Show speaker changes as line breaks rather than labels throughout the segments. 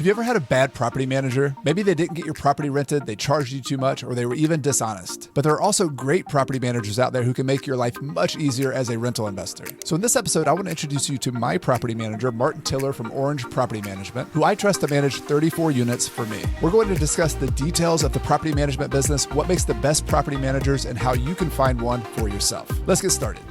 Have you ever had a bad property manager? Maybe they didn't get your property rented, they charged you too much, or they were even dishonest. But there are also great property managers out there who can make your life much easier as a rental investor. So in this episode, I want to introduce you to my property manager, Martin Tiller from Orange Property Management, who I trust to manage 34 units for me. We're going to discuss the details of the property management business, what makes the best property managers, and how you can find one for yourself. Let's get started.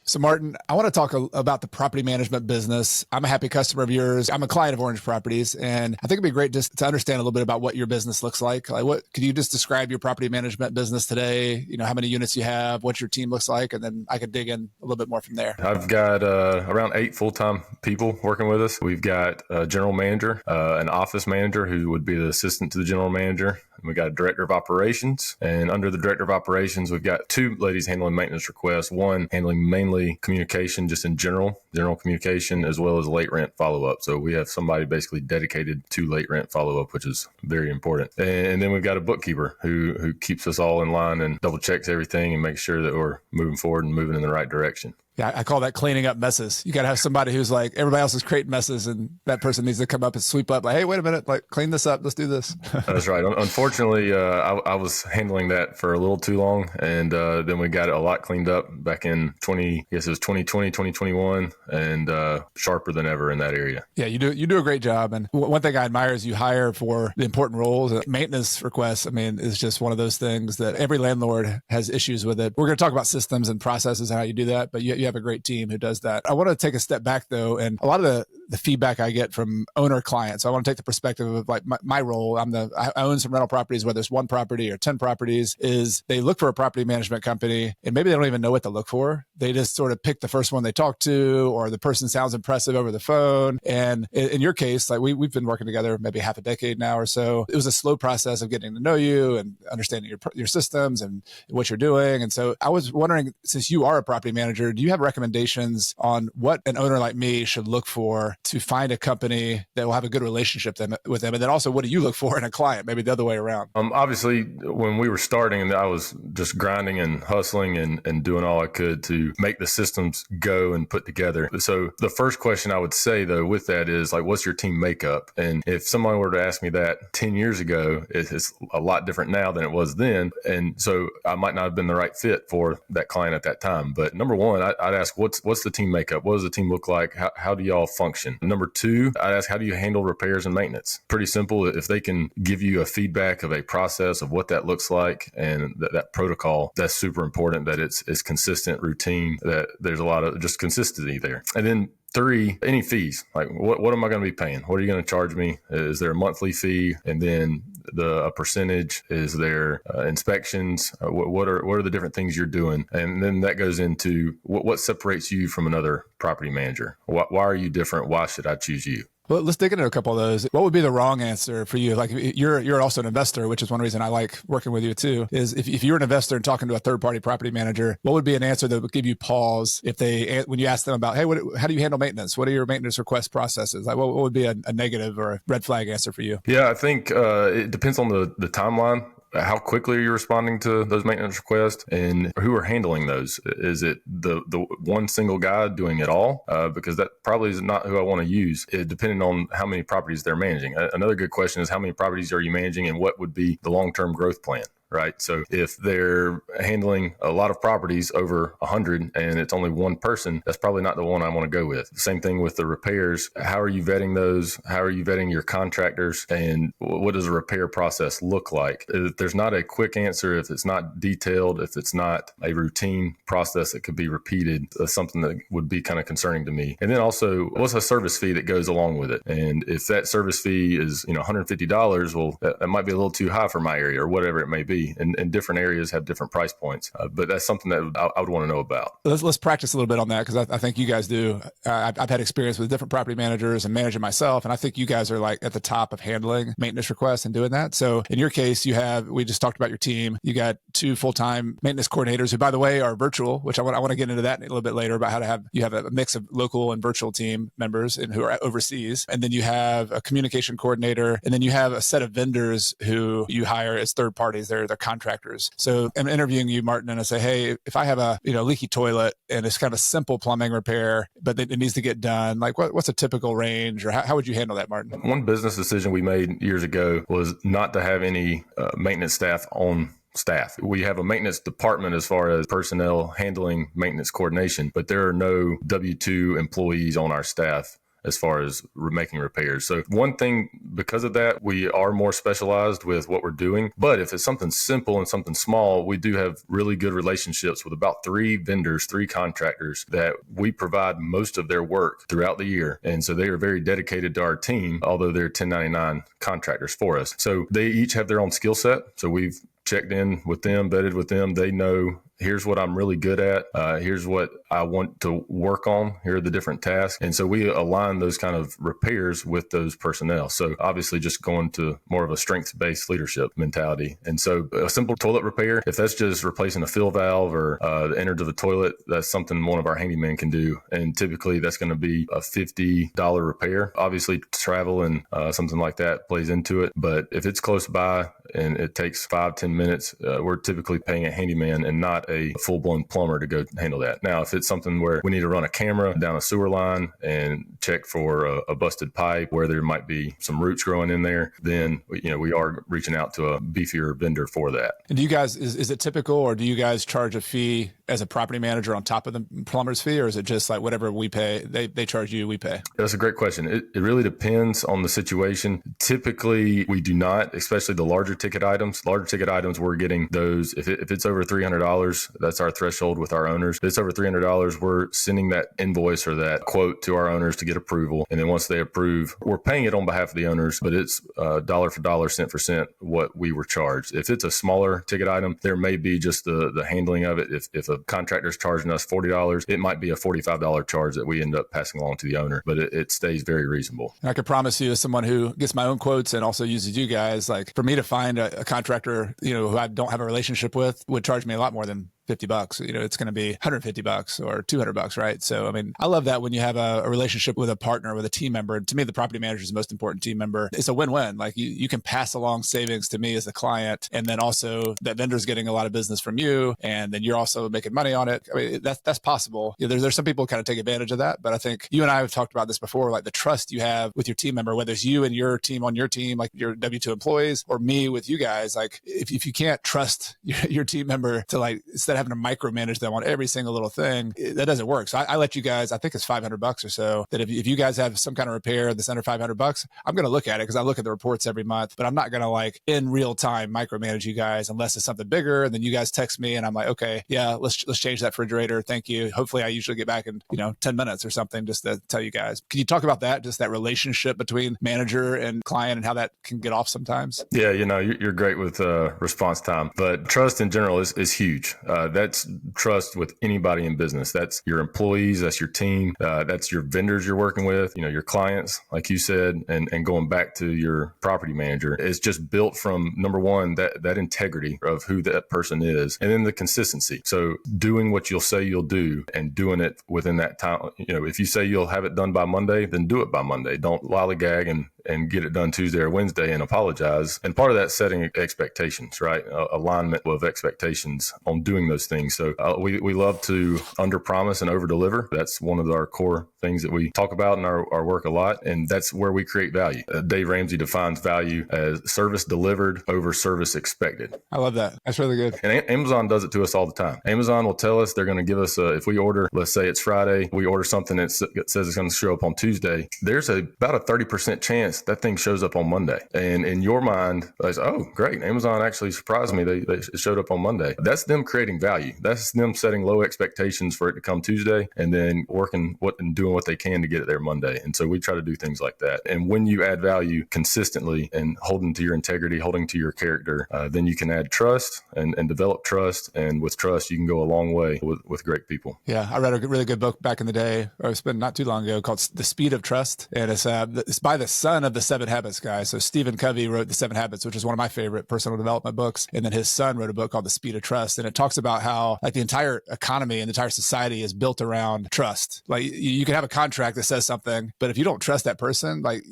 So Martin, I want to talk about the property management business. I'm a happy customer of yours. I'm a client of Orange Properties, and I think it'd be great just to understand a little bit about what your business looks like. Could you just describe your property management business today? You know, how many units you have, what your team looks like, and then I could dig in a little bit more from there.
I've got around 8 full-time people working with us. We've got a general manager, an office manager who would be the assistant to the general manager. We got a director of operations, and under the director of operations, we've got 2 ladies handling maintenance requests, one handling mainly communication, just in general communication, as well as late rent follow-up. So we have somebody basically dedicated to late rent follow-up, which is very important. And then we've got a bookkeeper who keeps us all in line and double checks everything and makes sure that we're moving forward and moving in the right direction.
Yeah, I call that cleaning up messes. You got to have somebody who's like, everybody else is creating messes, and that person needs to come up and sweep up like, hey, wait a minute, like clean this up. Let's do this.
That's right. Unfortunately, I was handling that for a little too long. And then we got it a lot cleaned up back in 2020, 2021, and sharper than ever in that area.
Yeah, you do a great job. And one thing I admire is you hire for the important roles. Maintenance requests, I mean, is just one of those things that every landlord has issues with it. We're going to talk about systems and processes and how you do that, but you have a great team who does that. I want to take a step back though, and a lot of the feedback I get from owner clients, so I want to take the perspective of like my role. I own some rental properties, whether it's 1 property or 10 properties, is they look for a property management company and maybe they don't even know what to look for. They just sort of pick the first one they talk to, or the person sounds impressive over the phone. And in your case, like we've been working together maybe half a decade now or so. It was a slow process of getting to know you and understanding your systems and what you're doing. And so I was wondering, since you are a property manager, do you have recommendations on what an owner like me should look for to find a company that will have a good relationship with them? And then also, what do you look for in a client? Maybe the other way around.
Obviously, when we were starting, I was just grinding and hustling and doing all I could to make the systems go and put together. So the first question I would say, though, with that is like, what's your team makeup? And if someone were to ask me that 10 years ago, it's a lot different now than it was then. And so I might not have been the right fit for that client at that time. But number one, I'd ask, what's the team makeup? What does the team look like? How do y'all function? Number 2, I'd ask, how do you handle repairs and maintenance? Pretty simple. If they can give you a feedback of a process of what that looks like and that protocol, that's super important, that it's consistent, routine, that there's a lot of just consistency there. And then 3, any fees. Like what am I going to be paying? What are you going to charge me? Is there a monthly fee? And then a percentage? Is there inspections? What are the different things you're doing? And then that goes into what separates you from another property manager? Why are you different? Why should I choose you?
Well, let's dig into a couple of those. What would be the wrong answer for you? Like you're also an investor, which is one reason I like working with you too, is if you're an investor and talking to a third-party property manager, what would be an answer that would give you pause when you ask them about, hey, how do you handle maintenance? What are your maintenance request processes? Like what would be a negative or a red flag answer for you?
Yeah, I think it depends on the timeline. How quickly are you responding to those maintenance requests, and who are handling those? Is it the one single guy doing it all? Because that probably is not who I want to use, depending on how many properties they're managing. Another good question is, how many properties are you managing, and what would be the long-term growth plan? Right. So if they're handling a lot of properties over 100 and it's only one person, that's probably not the one I want to go with. Same thing with the repairs. How are you vetting those? How are you vetting your contractors? And what does a repair process look like? There's not a quick answer if it's not detailed, if it's not a routine process that could be repeated. That's something that would be kind of concerning to me. And then also, what's a service fee that goes along with it? And if that service fee is, $150, well, that might be a little too high for my area or whatever it may be. And different areas have different price points, but that's something that I would want to know about.
Let's practice a little bit on that, because I think you guys do. I've had experience with different property managers and managing myself, and I think you guys are like at the top of handling maintenance requests and doing that. So in your case, we just talked about your team. You got 2 full-time maintenance coordinators who, by the way, are virtual, which I want to get into that a little bit later about how to have a mix of local and virtual team members and who are overseas. And then you have a communication coordinator, and then you have a set of vendors who you hire as third parties. They're they're contractors. So I'm interviewing you, Martin, and I say, hey, if I have a leaky toilet and it's kind of a simple plumbing repair, but it needs to get done, like what's a typical range, or how would you handle that, Martin?
One business decision we made years ago was not to have any maintenance staff on staff. We have a maintenance department as far as personnel handling maintenance coordination, but there are no W-2 employees on our staff as far as making repairs. So one thing, because of that, we are more specialized with what we're doing. But if it's something simple and something small, we do have really good relationships with about 3 vendors, 3 contractors that we provide most of their work throughout the year. And so they are very dedicated to our team, although they're 1099 contractors for us. So they each have their own skill set. So we've checked in with them, vetted with them. They know, here's what I'm really good at. Here's what I want to work on. Here are the different tasks. And so we align those kind of repairs with those personnel. So obviously just going to more of a strengths-based leadership mentality. And so a simple toilet repair, if that's just replacing a fill valve or the innards of a toilet, that's something one of our handymen can do. And typically that's going to be a $50 repair. Obviously travel and something like that plays into it. But if it's close by and it takes 5-10 minutes, we're typically paying a handyman and not a full-blown plumber to go handle that. Now, if it's something where we need to run a camera down a sewer line and check for a busted pipe where there might be some roots growing in there, then we are reaching out to a beefier vendor for that.
And do you guys, is it typical, or do you guys charge a fee as a property manager on top of the plumber's fee, or is it just like whatever we pay, they charge you, we pay?
That's a great question. It really depends on the situation. Typically, we do not, especially the larger ticket items. Larger ticket items, we're getting those. If it's over $300, that's our threshold with our owners. If it's over $300, we're sending that invoice or that quote to our owners to get approval. And then once they approve, we're paying it on behalf of the owners, but it's dollar for dollar, cent for cent what we were charged. If it's a smaller ticket item, there may be just the handling of it. If a contractor's charging us $40, it might be a $45 charge that we end up passing along to the owner, but it stays very reasonable.
And I could promise you, as someone who gets my own quotes and also uses you guys, like for me to find a contractor, who I don't have a relationship with would charge me a lot more than $50. It's going to be $150 or $200, right? So, I mean, I love that when you have a relationship with a partner, with a team member. To me, the property manager is the most important team member. It's a win-win. Like you can pass along savings to me as the client, and then also that vendor's getting a lot of business from you, and then you're also making money on it. I mean, that's possible. There's some people who kind of take advantage of that, but I think you and I have talked about this before, like the trust you have with your team member, whether it's you and your team on your team, like your W-2 employees, or me with you guys. Like if you can't trust your team member to, like, instead of having to micromanage them on every single little thing, that doesn't work. So I let you guys, I think it's $500 or so, that if you guys have some kind of repair that's under $500, I'm going to look at it because I look at the reports every month, but I'm not going to, like, in real time micromanage you guys unless it's something bigger. And then you guys text me and I'm like, okay, yeah, let's change that refrigerator. Thank you. Hopefully I usually get back in 10 minutes or something just to tell you guys. Can you talk about that? Just that relationship between manager and client and how that can get off sometimes?
Yeah, you're great with response time, but trust in general is huge. That's trust with anybody in business. That's your employees, that's your team, that's your vendors you're working with, your clients, like you said, and going back to your property manager. It's just built from, number one, that integrity of who that person is, and then the consistency. So doing what you'll say you'll do and doing it within that time. If you say you'll have it done by Monday, then do it by Monday. Don't lollygag and get it done Tuesday or Wednesday and apologize. And part of that, setting expectations, right? Alignment of expectations on doing those things. So we love to underpromise and overdeliver. That's one of our core things that we talk about in our work a lot. And that's where we create value. Dave Ramsey defines value as service delivered over service expected.
I love that. That's really good.
And Amazon does it to us all the time. Amazon will tell us they're going to give us, if we order, let's say it's Friday, we order something that says it's going to show up on Tuesday. There's about a 30% chance that thing shows up on Monday. And in your mind, like, oh, great, Amazon actually surprised me. They showed up on Monday. That's them creating value. That's them setting low expectations for it to come Tuesday and then working and doing what they can to get it there Monday. And so we try to do things like that. And when you add value consistently and holding to your integrity, holding to your character, then you can add trust and develop trust. And with trust, you can go a long way with great people.
Yeah, I read a really good book back in the day, or it's been not too long ago, called The Speed of Trust. And it's by the son of the 7 Habits guy. So Stephen Covey wrote the 7 Habits, which is one of my favorite personal development books. And then his son wrote a book called The Speed of Trust. And it talks about how like the entire economy and the entire society is built around trust. Like you can have a contract that says something, but if you don't trust that person, like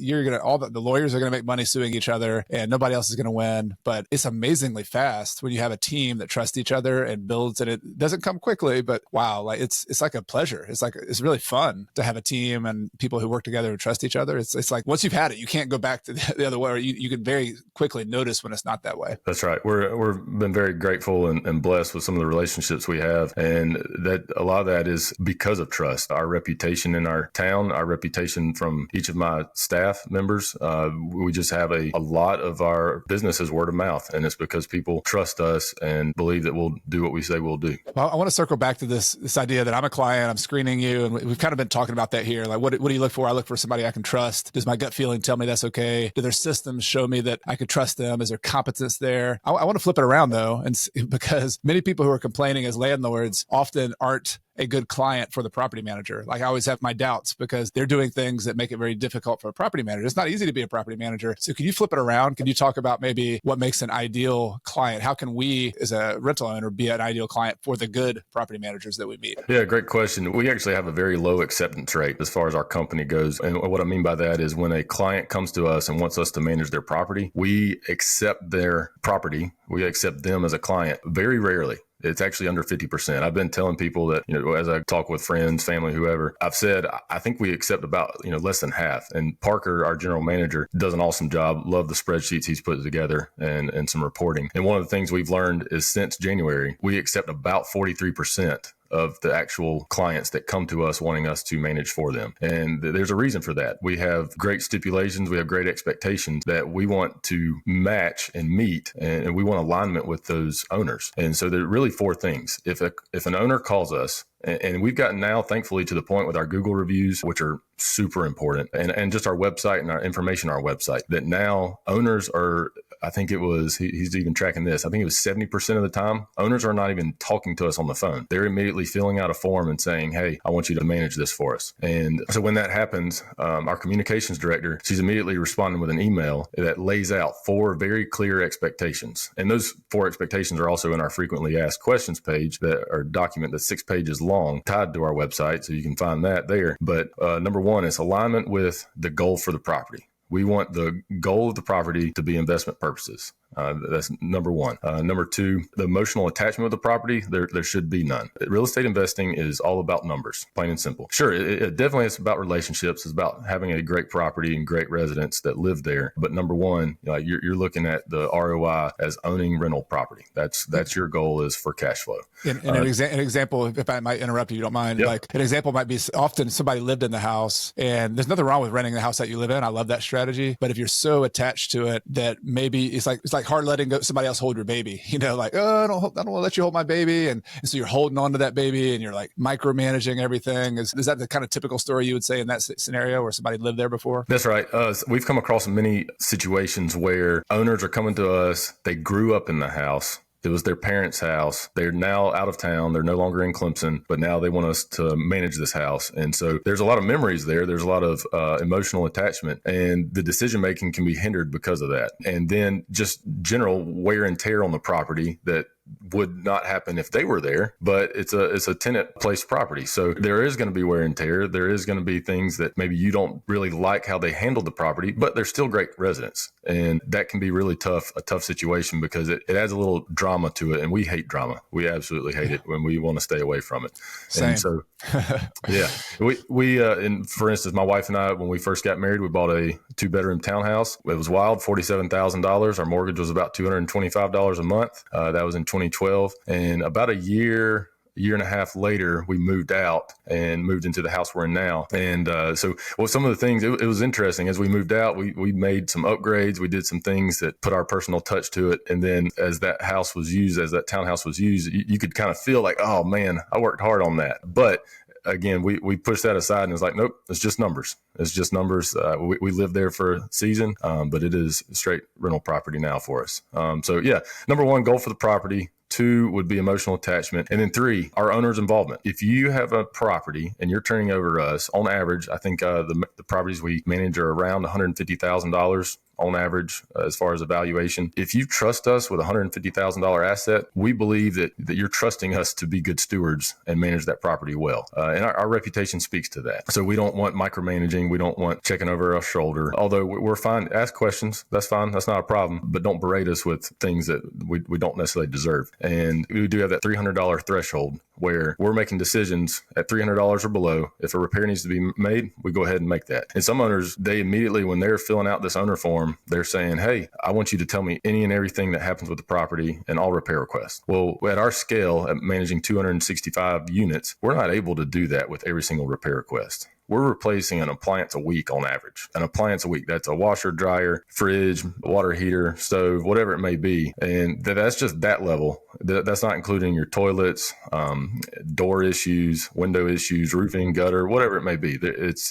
all the lawyers are going to make money suing each other and nobody else is going to win. But it's amazingly fast when you have a team that trusts each other and builds, and it doesn't come quickly, but wow, like it's like a pleasure. It's really fun to have a team and people who work together and trust each other. It's like once you've had it, you can't go back to the other way, or you can very quickly notice when it's not that way.
That's right. We've been very grateful and blessed with some of the relationships we have. And that a lot of that is because of trust. Our reputation in our town, our reputation from each of my staff members, we just have a lot of our business is word of mouth. And it's because people trust us and believe that we'll do what we say we'll do.
Well, I want to circle back to this idea that I'm a client, I'm screening you, and we've kind of been talking about that here. Like, what do you look for? I look for somebody I can trust. Does my gut feeling tell me that's okay? Do their systems show me that I could trust them? Is there competence there? I want to flip it around though, and because many people who are complaining as landlords often aren't a good client for the property manager. Like I always have my doubts because they're doing things that make it very difficult for a property manager. It's not easy to be a property manager. So can you flip it around? Can you talk about maybe what makes an ideal client? How can we as a rental owner be an ideal client for the good property managers that we meet?
Yeah, great question. We actually have a very low acceptance rate as far as our company goes. And what I mean by that is when a client comes to us and wants us to manage their property, we accept their property. We accept them as a client very rarely. It's actually under 50%. I've been telling people that, as I talk with friends, family, whoever, I've said, I think we accept about, less than half. And Parker, our general manager, does an awesome job. Love the spreadsheets he's put together and some reporting. And one of the things we've learned is since January, we accept about 43% of the actual clients that come to us wanting us to manage for them. And there's a reason for that. We have great stipulations. We have great expectations that we want to match and meet, and we want alignment with those owners. And so there are really 4 things. If an owner calls us, and we've gotten now, thankfully, to the point with our Google reviews, which are super important, and just our website and our information on our website, that now owners are, I think it was, he's even tracking this, I think it was 70% of the time, owners are not even talking to us on the phone. They're immediately filling out a form and saying, hey, I want you to manage this for us. And so when that happens, our communications director, she's immediately responding with an email that lays out 4 very clear expectations. And those 4 expectations are also in our frequently asked questions page, that are document that's 6 pages long, tied to our website. So you can find that there. But number 1 is alignment with the goal for the property. We want the goal of the property to be investment purposes. That's number 1. Number 2, the emotional attachment with the property, there should be none. Real estate investing is all about numbers, plain and simple. Sure, it definitely is about relationships. It's about having a great property and great residents that live there. But number 1, you're looking at the ROI as owning rental property. That's your goal, is for cash flow.
An example, if I might interrupt you don't mind,
Yep.
Like an example might be often somebody lived in the house, and there's nothing wrong with renting the house that you live in. I love that strategy. But if you're so attached to it that maybe it's like hard letting somebody else hold your baby, like, oh, I don't want to let you hold my baby. And so you're holding on to that baby and you're like micromanaging everything. Is that the kind of typical story you would say in that scenario where somebody lived there before?
That's right. We've come across many situations where owners are coming to us. They grew up in the house. It was their parents' house. They're now out of town. They're no longer in Clemson, but now they want us to manage this house. And so there's a lot of memories there. There's a lot of emotional attachment, and the decision-making can be hindered because of that. And then just general wear and tear on the property that would not happen if they were there, but it's a tenant placed property. So there is going to be wear and tear. There is going to be things that maybe you don't really like how they handled the property, but they're still great residents. And that can be really a tough situation because it adds a little drama to it. And we hate drama. We absolutely hate it when we want to stay away from it.
Same.
And so, yeah, we and for instance, my wife and I, when we first got married, we bought a 2-bedroom townhouse. It was wild, $47,000. Our mortgage was about $225 a month. That was in 2012. And about a year and a half later, we moved out and moved into the house we're in now. And some of the things, it was interesting. As we moved out, we made some upgrades. We did some things that put our personal touch to it. And then as that house was used, as that townhouse was used, you could kind of feel like, oh man, I worked hard on that. But again, we pushed that aside and it's like, nope, it's just numbers. It's just numbers. We lived there for a season, but it is straight rental property now for us. So yeah, number 1, goal for the property. 2 would be emotional attachment. And then 3, our owner's involvement. If you have a property and you're turning over to us, on average, I think the properties we manage are around $150,000 on average, as far as evaluation. If you trust us with a $150,000 asset, we believe that you're trusting us to be good stewards and manage that property well. And our reputation speaks to that. So we don't want micromanaging. We don't want checking over our shoulder. Although we're fine. Ask questions. That's fine. That's not a problem. But don't berate us with things that we don't necessarily deserve. And we do have that $300 threshold where we're making decisions at $300 or below. If a repair needs to be made, we go ahead and make that. And some owners, they immediately, when they're filling out this owner form, they're saying, hey, I want you to tell me any and everything that happens with the property and all repair requests. Well, at our scale, at managing 265 units, we're not able to do that with every single repair request. We're replacing an appliance a week on average. An appliance a week, that's a washer, dryer, fridge, water heater, stove, whatever it may be. And that's just that level. That's not including your toilets, door issues, window issues, roofing, gutter, whatever it may be.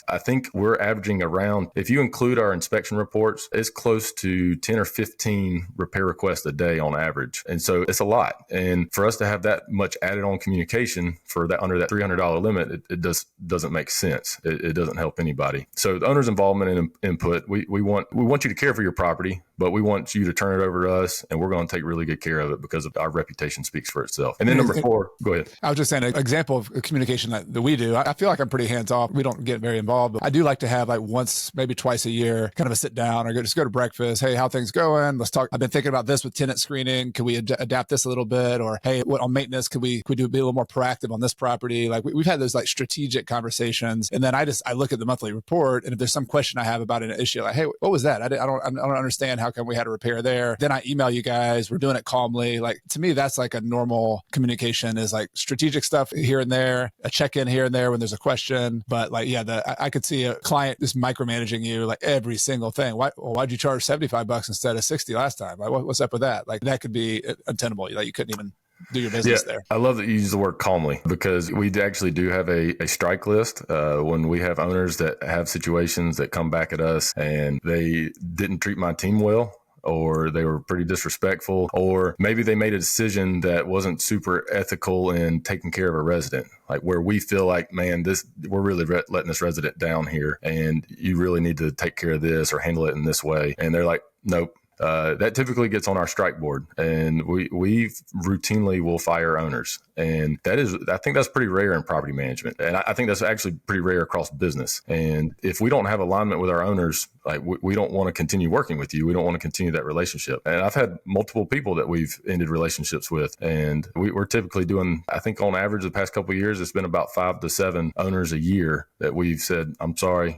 I think we're averaging around, if you include our inspection reports, it's close to 10 or 15 repair requests a day on average. And so it's a lot. And for us to have that much added on communication for that under that $300 limit, it doesn't make sense. It doesn't help anybody. So the owner's involvement and input, we want you to care for your property, but we want you to turn it over to us, and we're going to take really good care of it because of our reputation speaks for itself. And then number 4, go ahead.
I was just saying an example of communication that we do. I feel like I'm pretty hands off. We don't get very involved, but I do like to have like once, maybe twice a year, kind of a sit down or just go to breakfast. Hey, how things going? Let's talk. I've been thinking about this with tenant screening. Can we adapt this a little bit? Or hey, what on maintenance? Could we be a little more proactive on this property? Like we've had those like strategic conversations. And then I look at the monthly report, and if there's some question I have about an issue, like, hey, what was that? I don't understand. How come we had a repair there? Then I email you guys. We're doing it calmly. Like to me, that's like a normal communication, is like strategic stuff here and there, a check-in here and there when there's a question. But like, yeah, I could see a client just micromanaging you like every single thing. Why'd you charge $75 instead of 60 last time? Like, what's up with that? Like that could be untenable. Like you couldn't even do your business there.
I love that you use the word calmly, because we actually do have a strike list when we have owners that have situations that come back at us and they didn't treat my team well, or they were pretty disrespectful, or maybe they made a decision that wasn't super ethical in taking care of a resident, like where we feel like, man, we're really letting this resident down here, and you really need to take care of this or handle it in this way. And they're like, nope. That typically gets on our strike board, and we routinely will fire owners. And I think that's pretty rare in property management. And I think that's actually pretty rare across business. And if we don't have alignment with our owners, like we don't want to continue working with you. We don't want to continue that relationship. And I've had multiple people that we've ended relationships with, and we're typically doing, I think on average the past couple of years, it's been about 5 to 7 owners a year that we've said, I'm sorry,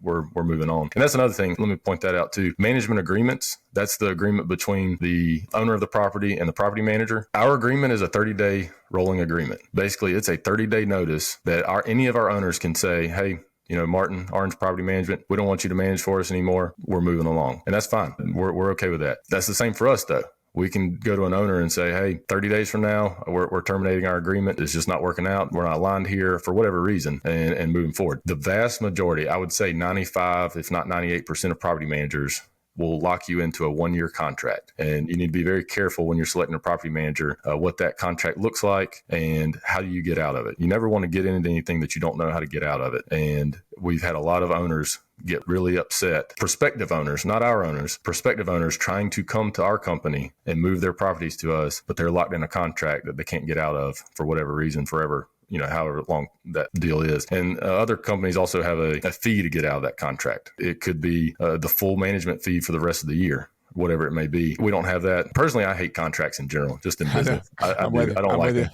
we're moving on. And that's another thing. Let me point that out too. Management agreements. That's the agreement between the owner of the property and the property manager. Our agreement is a 30-day rolling agreement. Basically, it's a 30-day notice that any of our owners can say, hey, Martin, Orange Property Management, we don't want you to manage for us anymore. We're moving along. And that's fine. We're okay with that. That's the same for us, though. We can go to an owner and say, hey, 30 days from now, we're terminating our agreement. It's just not working out. We're not aligned here for whatever reason, and moving forward. The vast majority, I would say 95, if not 98% of property managers will lock you into a 1-year contract. And you need to be very careful when you're selecting a property manager, what that contract looks like and how you get out of it. You never want to get into anything that you don't know how to get out of it. And we've had a lot of owners get really upset. Prospective owners, not our owners, prospective owners trying to come to our company and move their properties to us, but they're locked in a contract that they can't get out of for whatever reason forever. However long that deal is. And other companies also have a fee to get out of that contract. It could be the full management fee for the rest of the year, whatever it may be. We don't have that. Personally, I hate contracts in general, just in business. I don't like them.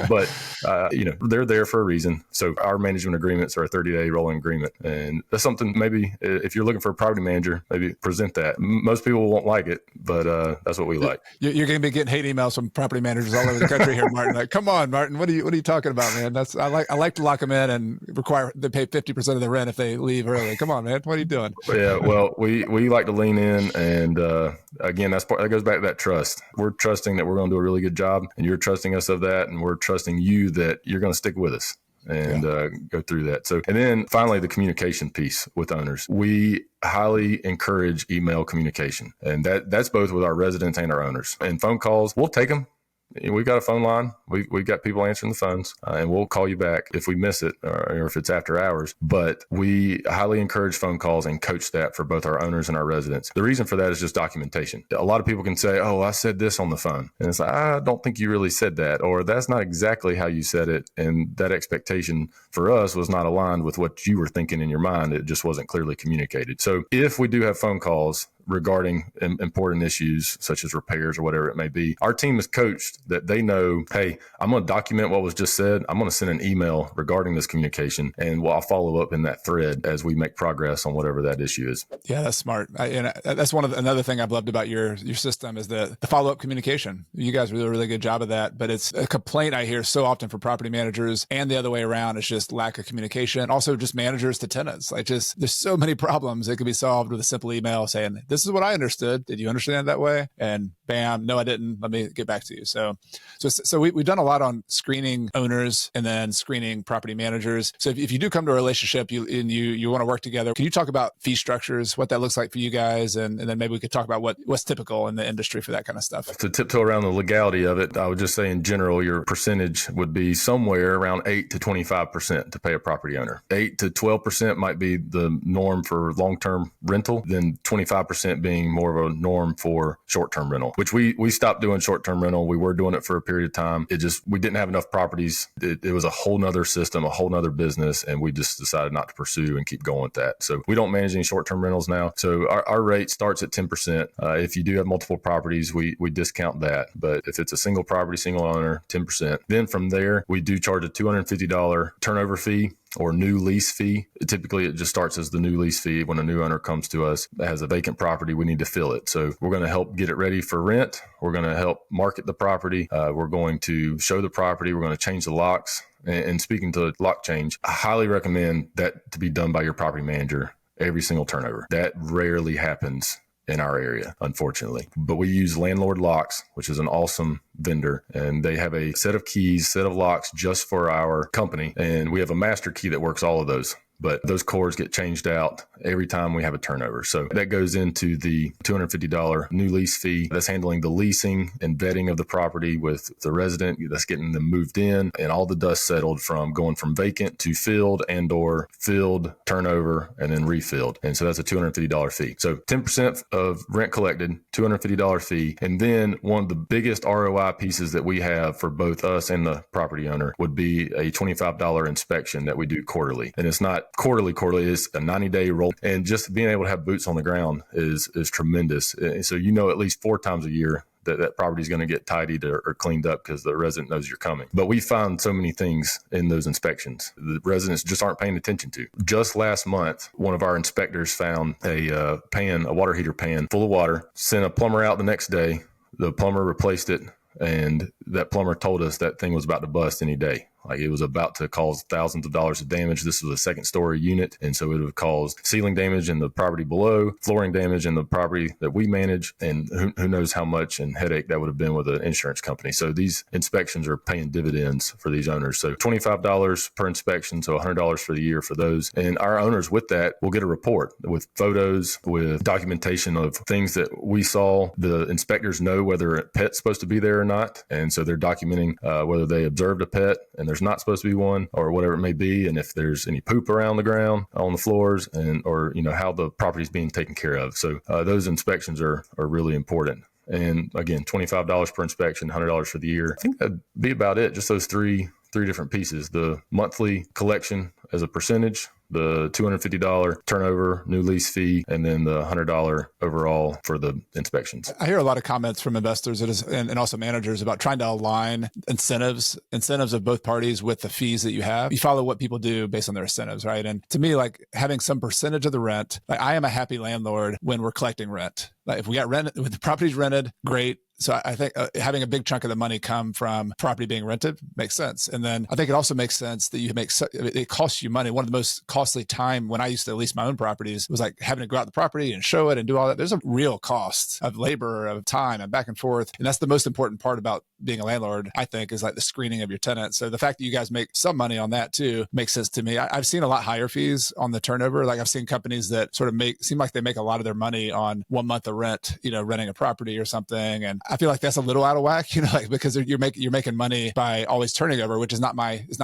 But they're there for a reason. So our management agreements are a 30-day rolling agreement. And that's something maybe if you're looking for a property manager, maybe present that. Most people won't like it, but that's what we like.
You're going to be getting hate emails from property managers all over the country here, Martin. Like, come on, Martin, what are you talking about, man? I like to lock them in and require they pay 50% of the rent if they leave early. Come on, man, what are you doing?
Yeah, well, we like to lean in, and again, that goes back to that trust. We're trusting that we're going to do a really good job, and you're trusting us of that, and we're trusting you that you're going to stick with us and go through that. So, and then finally, the communication piece with owners. We highly encourage email communication, and that's both with our residents and our owners. And phone calls, we'll take them. We've got a phone line. We've got people answering the phones, and we'll call you back if we miss it or if it's after hours. But we highly encourage phone calls and coach that for both our owners and our residents. The reason for that is just documentation. A lot of people can say, oh, I said this on the phone. And it's like, I don't think you really said that, or that's not exactly how you said it. And that expectation for us was not aligned with what you were thinking in your mind. It just wasn't clearly communicated. So if we do have phone calls regarding important issues such as repairs or whatever it may be, our team is coached that they know, hey, I'm going to document what was just said. I'm going to send an email regarding this communication, and I'll follow up in that thread as we make progress on whatever that issue is.
Yeah, that's smart. And that's another thing I've loved about your system is the follow-up communication. You guys do a really good job of that, but it's a complaint I hear so often from property managers and the other way around. It's just lack of communication. Also just managers to tenants. Like just, there's so many problems that could be solved with a simple email saying, this is what I understood. Did you understand it that way? And bam, no, I didn't. Let me get back to you. So we've done a lot on screening owners and then screening property managers. So if you do come to a relationship you want to work together, can you talk about fee structures, what that looks like for you guys? And then maybe we could talk about what's typical in the industry for that kind of stuff.
To tiptoe around the legality of it, I would just say in general, your percentage would be somewhere around 8 to 25% to pay a property owner. 8 to 12% might be the norm for long-term rental, then 25% being more of a norm for short-term rental, which we stopped doing short-term rental. We were doing it for a period of time. We didn't have enough properties. It was a whole nother system, a whole nother business, and we just decided not to pursue and keep going with that. So we don't manage any short-term rentals now. So our rate starts at 10%. If you do have multiple properties, we discount that. But if it's a single property, single owner, 10%. Then from there, we do charge a $250 turnover fee or new lease fee. Typically, it just starts as the new lease fee. When a new owner comes to us that has a vacant property, we need to fill it. So we're going to help get it ready for rent. We're going to help market the property. We're going to show the property. We're going to change the locks. And speaking to lock change, I highly recommend that to be done by your property manager every single turnover. That rarely happens in our area, unfortunately. But we use Landlord Locks, which is an awesome vendor, and they have a set of keys, set of locks just for our company. And we have a master key that works all of those. But those cords get changed out every time we have a turnover. So that goes into the $250 new lease fee. That's handling the leasing and vetting of the property with the resident. That's getting them moved in and all the dust settled from going from vacant to filled and or filled, turnover, and then refilled. And so that's a $250 fee. So 10% of rent collected, $250 fee. And then one of the biggest ROI pieces that we have for both us and the property owner would be a $25 inspection that we do quarterly. And it's not quarterly, it's a 90-day roll. And just being able to have boots on the ground is tremendous. So at least 4 times a year that property is going to get tidied or cleaned up because the resident knows you're coming. But we found so many things in those inspections the residents just aren't paying attention to. Just last month, one of our inspectors found a water heater pan full of water, sent a plumber out the next day. The plumber replaced it, and that plumber told us that thing was about to bust any day. Like it was about to cause thousands of dollars of damage. This was a second story unit. And so it would have caused ceiling damage in the property below, flooring damage in the property that we manage. And who knows how much and headache that would have been with an insurance company. So these inspections are paying dividends for these owners. So $25 per inspection. So $100 for the year for those. And our owners with that will get a report with photos, with documentation of things that we saw. The inspectors know whether a pet's supposed to be there or not. And so they're documenting whether they observed a pet and there's not supposed to be one or whatever it may be. And if there's any poop around the ground on the floors or how the property is being taken care of. So those inspections are really important. And again, $25 per inspection, $100 for the year. I think that'd be about it. Just those three different pieces, the monthly collection as a percentage, the $250 turnover new lease fee, and then the $100 overall for the inspections.
I hear a lot of comments from investors and also managers about trying to align incentives of both parties with the fees that you have. You follow what people do based on their incentives, right? And to me, like having some percentage of the rent, like I am a happy landlord when we're collecting rent. Like if we got rent, if the property's rented, great. So I think having a big chunk of the money come from property being rented makes sense. And then I think it also makes sense that it costs you money. One of the most costly time when I used to lease my own properties was like having to go out the property and show it and do all that. There's a real cost of labor, of time and back and forth. And that's the most important part about being a landlord, I think, is like the screening of your tenants. So the fact that you guys make some money on that too makes sense to me. I've seen a lot higher fees on the turnover. Like I've seen companies that sort of seem like they make a lot of their money on 1 month of rent, renting a property or something. And I feel like that's a little out of whack, like because you're making money by always turning over, which is not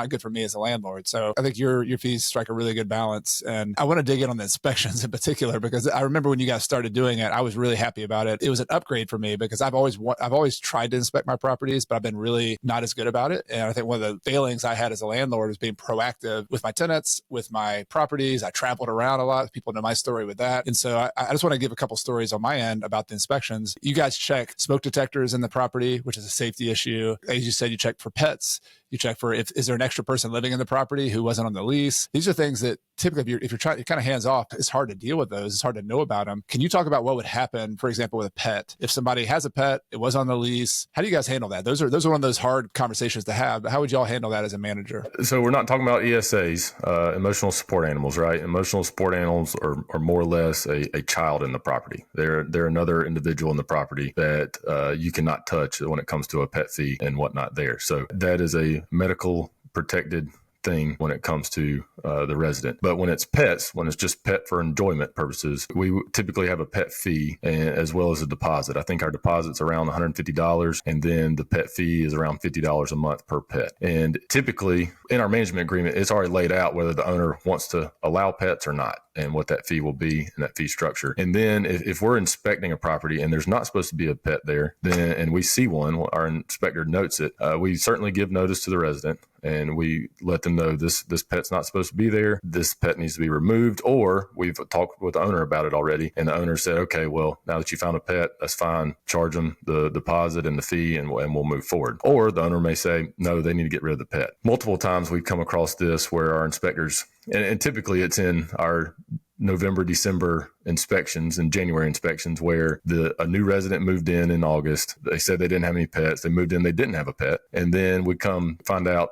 good for me as a landlord. So I think your fees strike a really good balance. And I want to dig in on the inspections in particular, because I remember when you guys started doing it, I was really happy about it. It was an upgrade for me because I've always tried to inspect my properties, but I've been really not as good about it. And I think one of the failings I had as a landlord was being proactive with my tenants, with my properties. I traveled around a lot. People know my story with that. And so I just want to give a couple stories on my end about the inspections. You guys check smoke detectors in the property, which is a safety issue. As you said, you check for pets. You check for is there an extra person living in the property who wasn't on the lease. These are things that typically, if you're kind of hands off, it's hard to deal with those. It's hard to know about them. Can you talk about what would happen, for example, with a pet? If somebody has a pet, it was on the lease. How do you guys handle that? Those are one of those hard conversations to have. But how would y'all handle that as a manager?
So we're not talking about ESAs, emotional support animals, right? Emotional support animals are more or less a child in the property. They're another individual in the property that you cannot touch when it comes to a pet fee and whatnot there. So that is a medical protected thing when it comes to the resident. But when it's pets, when it's just pet for enjoyment purposes, we typically have a pet fee as well as a deposit. I think our deposit's around $150, and then the pet fee is around $50 a month per pet. And typically in our management agreement, it's already laid out whether the owner wants to allow pets or not, and what that fee will be and that fee structure. And then if we're inspecting a property and there's not supposed to be a pet there, then and we see one, our inspector notes it, we certainly give notice to the resident and we let them know this pet's not supposed to be there. This pet needs to be removed, or we've talked with the owner about it already. And the owner said, okay, well, now that you found a pet, that's fine. Charge them the deposit and the fee and we'll move forward. Or the owner may say, no, they need to get rid of the pet. Multiple times we've come across this where our inspectors, and typically it's in our November, December inspections and January inspections where a new resident moved in August. They said they didn't have any pets. They moved in, they didn't have a pet. And then we come find out,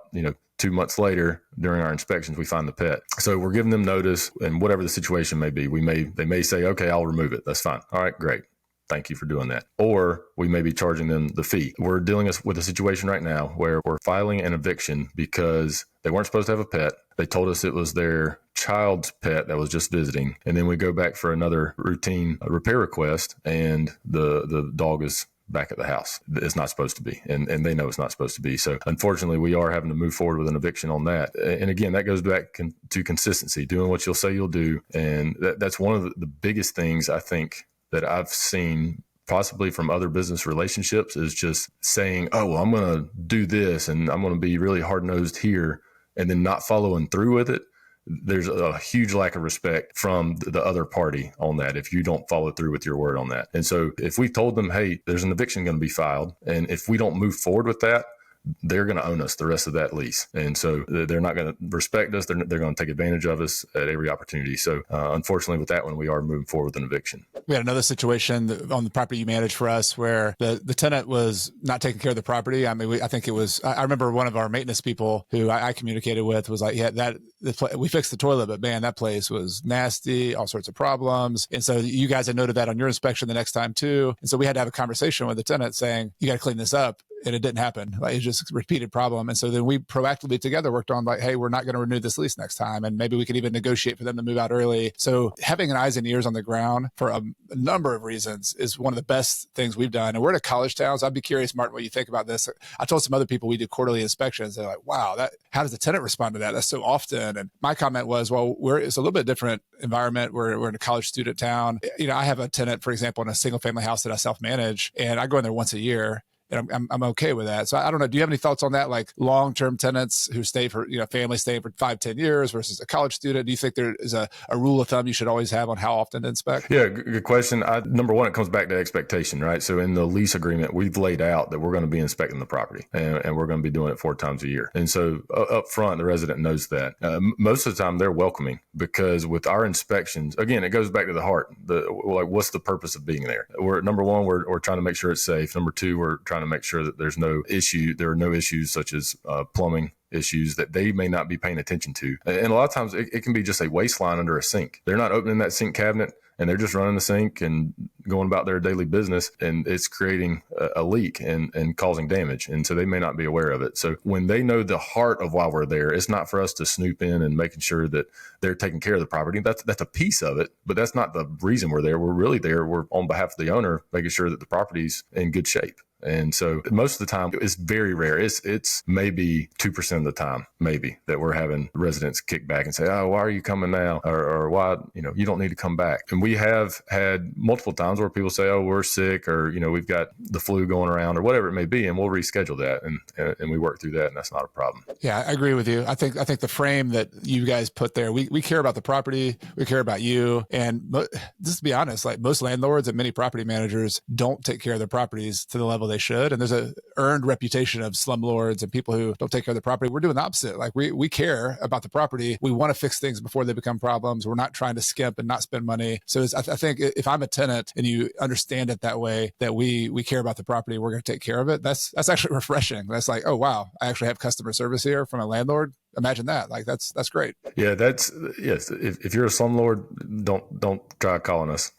2 months later during our inspections, we find the pet. So we're giving them notice, and whatever the situation may be, they may say, okay, I'll remove it. That's fine. All right, great. Thank you for doing that. Or we may be charging them the fee. We're dealing with a situation right now where we're filing an eviction because they weren't supposed to have a pet. They told us it was their child's pet that was just visiting. And then we go back for another routine repair request, and the dog is back at the house. It's not supposed to be. And they know it's not supposed to be. So unfortunately, we are having to move forward with an eviction on that. And again, that goes back to consistency, doing what you'll say you'll do. And that's one of the biggest things I think that I've seen possibly from other business relationships is just saying, oh, well, I'm going to do this and I'm going to be really hard-nosed here, and then not following through with it. There's a huge lack of respect from the other party on that if you don't follow through with your word on that. And so if we told them, hey, there's an eviction going to be filed, and if we don't move forward with that, they're going to own us the rest of that lease. And so they're not going to respect us. They're going to take advantage of us at every opportunity. So unfortunately with that one, we are moving forward with an eviction.
We had another situation on the property you managed for us where the tenant was not taking care of the property. I mean, I think it was, I remember one of our maintenance people who I communicated with was like, yeah, we fixed the toilet, but man, that place was nasty, all sorts of problems. And so you guys had noted that on your inspection the next time too. And so we had to have a conversation with the tenant saying, you got to clean this up. And it didn't happen. Like, it's just a repeated problem. And so then we proactively together worked on like, hey, we're not going to renew this lease next time. And maybe we could even negotiate for them to move out early. So having an eyes and ears on the ground for a number of reasons is one of the best things we've done. And we're in a college town. So I'd be curious, Martin, what you think about this. I told some other people we do quarterly inspections. They're like, wow, how does the tenant respond to that? That's so often. And my comment was, well, it's a little bit different environment. We're in a college student town. I have a tenant, for example, in a single family house that I self-manage, and I go in there once a year. And I'm okay with that. So I don't know. Do you have any thoughts on that? Like long-term tenants who stay for, families staying for 5-10 years versus a college student? Do you think there is a rule of thumb you should always have on how often to inspect?
Yeah, good question. Number one, it comes back to expectation, right? So in the lease agreement, we've laid out that we're going to be inspecting the property and we're going to be doing it 4 times a year. And so up front, the resident knows that. Most of the time they're welcoming because with our inspections, again, it goes back to the heart. What's the purpose of being there? Number one, we're trying to make sure it's safe. Number two, we're trying trying to make sure that there are no issues such as plumbing issues that they may not be paying attention to. And a lot of times it can be just a waistline under a sink. They're not opening that sink cabinet and they're just running the sink and going about their daily business, and it's creating a leak and causing damage. And so they may not be aware of it. So when they know the heart of why we're there, it's not for us to snoop in and making sure that they're taking care of the property. That's a piece of it, but that's not the reason we're there. We're really there. We're on behalf of the owner, making sure that the property's in good shape. And so most of the time, it's very rare. It's maybe 2% of the time, maybe, that we're having residents kick back and say, oh, why are you coming now? Or why, you don't need to come back. And we have had multiple times where people say, oh, we're sick, or, we've got the flu going around, or whatever it may be. And we'll reschedule that. And we work through that. And that's not a problem.
Yeah, I agree with you. I think the frame that you guys put there, we care about the property. We care about you. And just to be honest, like most landlords and many property managers don't take care of their properties to the level they should. And there's a earned reputation of slumlords and people who don't take care of the property. We're doing the opposite. Like we care about the property. We want to fix things before they become problems. We're not trying to skimp and not spend money. So I think if I'm a tenant and you understand it that way, that we care about the property, we're going to take care of it. That's actually refreshing. That's like, oh, wow, I actually have customer service here from a landlord. Imagine that. Like that's great.
Yeah, yes. If you're a slumlord, don't try calling us.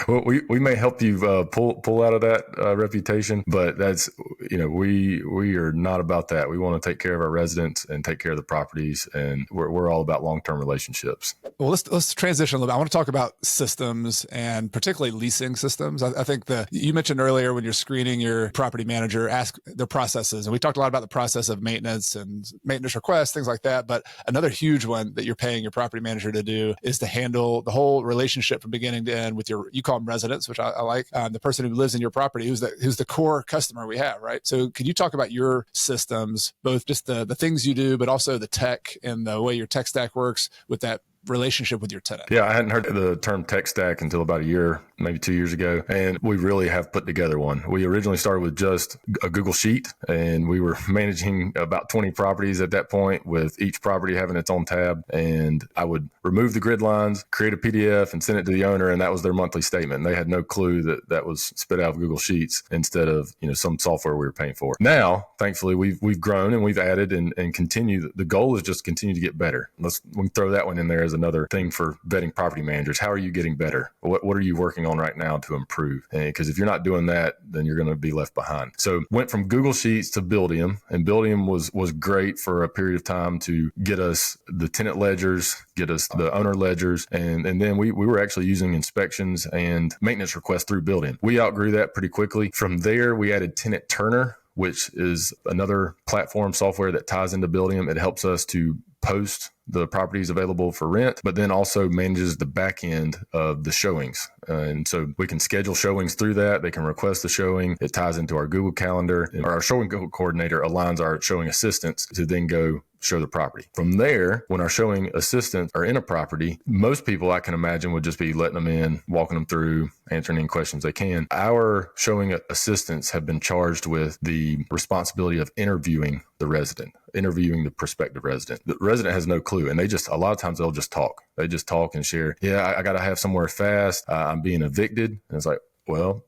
we may help you pull out of that reputation, but that's we are not about that. We want to take care of our residents and take care of the properties, and we're all about long-term relationships.
Well, let's transition a little bit. I want to talk about systems and particularly leasing systems. I think you mentioned earlier when you're screening your property manager, ask their processes, and we talked a lot about the process of maintenance and maintenance requests, things like that. But another huge one that you're paying your property manager to do is to handle the whole relationship from beginning to end with you call them residents, which I like, the person who lives in your property, who's the core customer we have, right? So can you talk about your systems, both just the things you do, but also the tech and the way your tech stack works with that relationship with your tenant?
Yeah, I hadn't heard the term tech stack until about a year, maybe 2 years ago. And we really have put together one. We originally started with just a Google Sheet, and we were managing about 20 properties at that point, with each property having its own tab. And I would remove the grid lines, create a PDF, and send it to the owner. And that was their monthly statement. And they had no clue that was spit out of Google Sheets instead of, some software we were paying for. Now, thankfully, we've grown and we've added and continue. The goal is just continue to get better. We can throw that one in there as another thing for vetting property managers. How are you getting better? What are you working on right now to improve? Because if you're not doing that, then you're going to be left behind. So went from Google Sheets to Buildium, and Buildium was great for a period of time to get us the tenant ledgers, get us the owner ledgers, and then we were actually using inspections and maintenance requests through Buildium. We outgrew that pretty quickly. From there, we added Tenant Turner, which is another platform software that ties into Buildium. It helps us to post the properties available for rent, but then also manages the back end of the showings. And so we can schedule showings through that. They can request the showing. It ties into our Google Calendar. And our showing coordinator aligns our showing assistants to then go show the property. From there, when our showing assistants are in a property, most people I can imagine would just be letting them in, walking them through, answering any questions they can. Our showing assistants have been charged with the responsibility of interviewing the resident, interviewing the prospective resident. The resident has no clue. And a lot of times they'll just talk. They just talk and share. Yeah, I got to have somewhere fast. I'm being evicted. And it's like, well,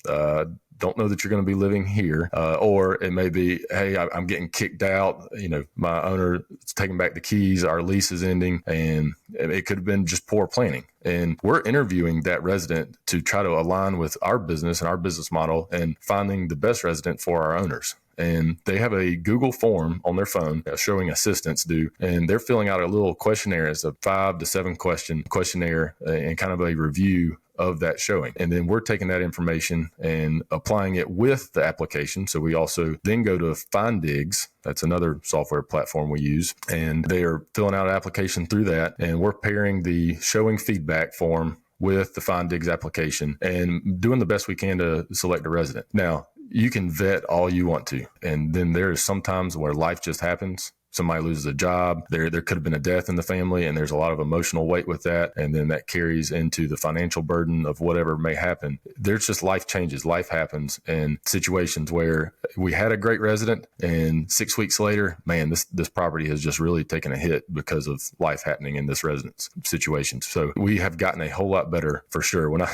don't know that you're going to be living here. Or it may be, hey, I'm getting kicked out. My owner is taking back the keys. Our lease is ending. And it could have been just poor planning. And we're interviewing that resident to try to align with our business and our business model and finding the best resident for our owners. And they have a Google form on their phone, showing assistants do, and they're filling out a little questionnaire. It's a 5 to 7 question questionnaire and kind of a review of that showing. And then we're taking that information and applying it with the application. So we also then go to Findigs. That's another software platform we use. And they are filling out an application through that. And we're pairing the showing feedback form with the Findigs application and doing the best we can to select a resident. Now, you can vet all you want to. And then there's sometimes where life just happens somebody loses a job, there could have been a death in the family, and there's a lot of emotional weight with that. And then that carries into the financial burden of whatever may happen. There's just life changes, life happens, and situations where we had a great resident and 6 weeks later, man, this property has just really taken a hit because of life happening in this resident's situation. So we have gotten a whole lot better for sure. When I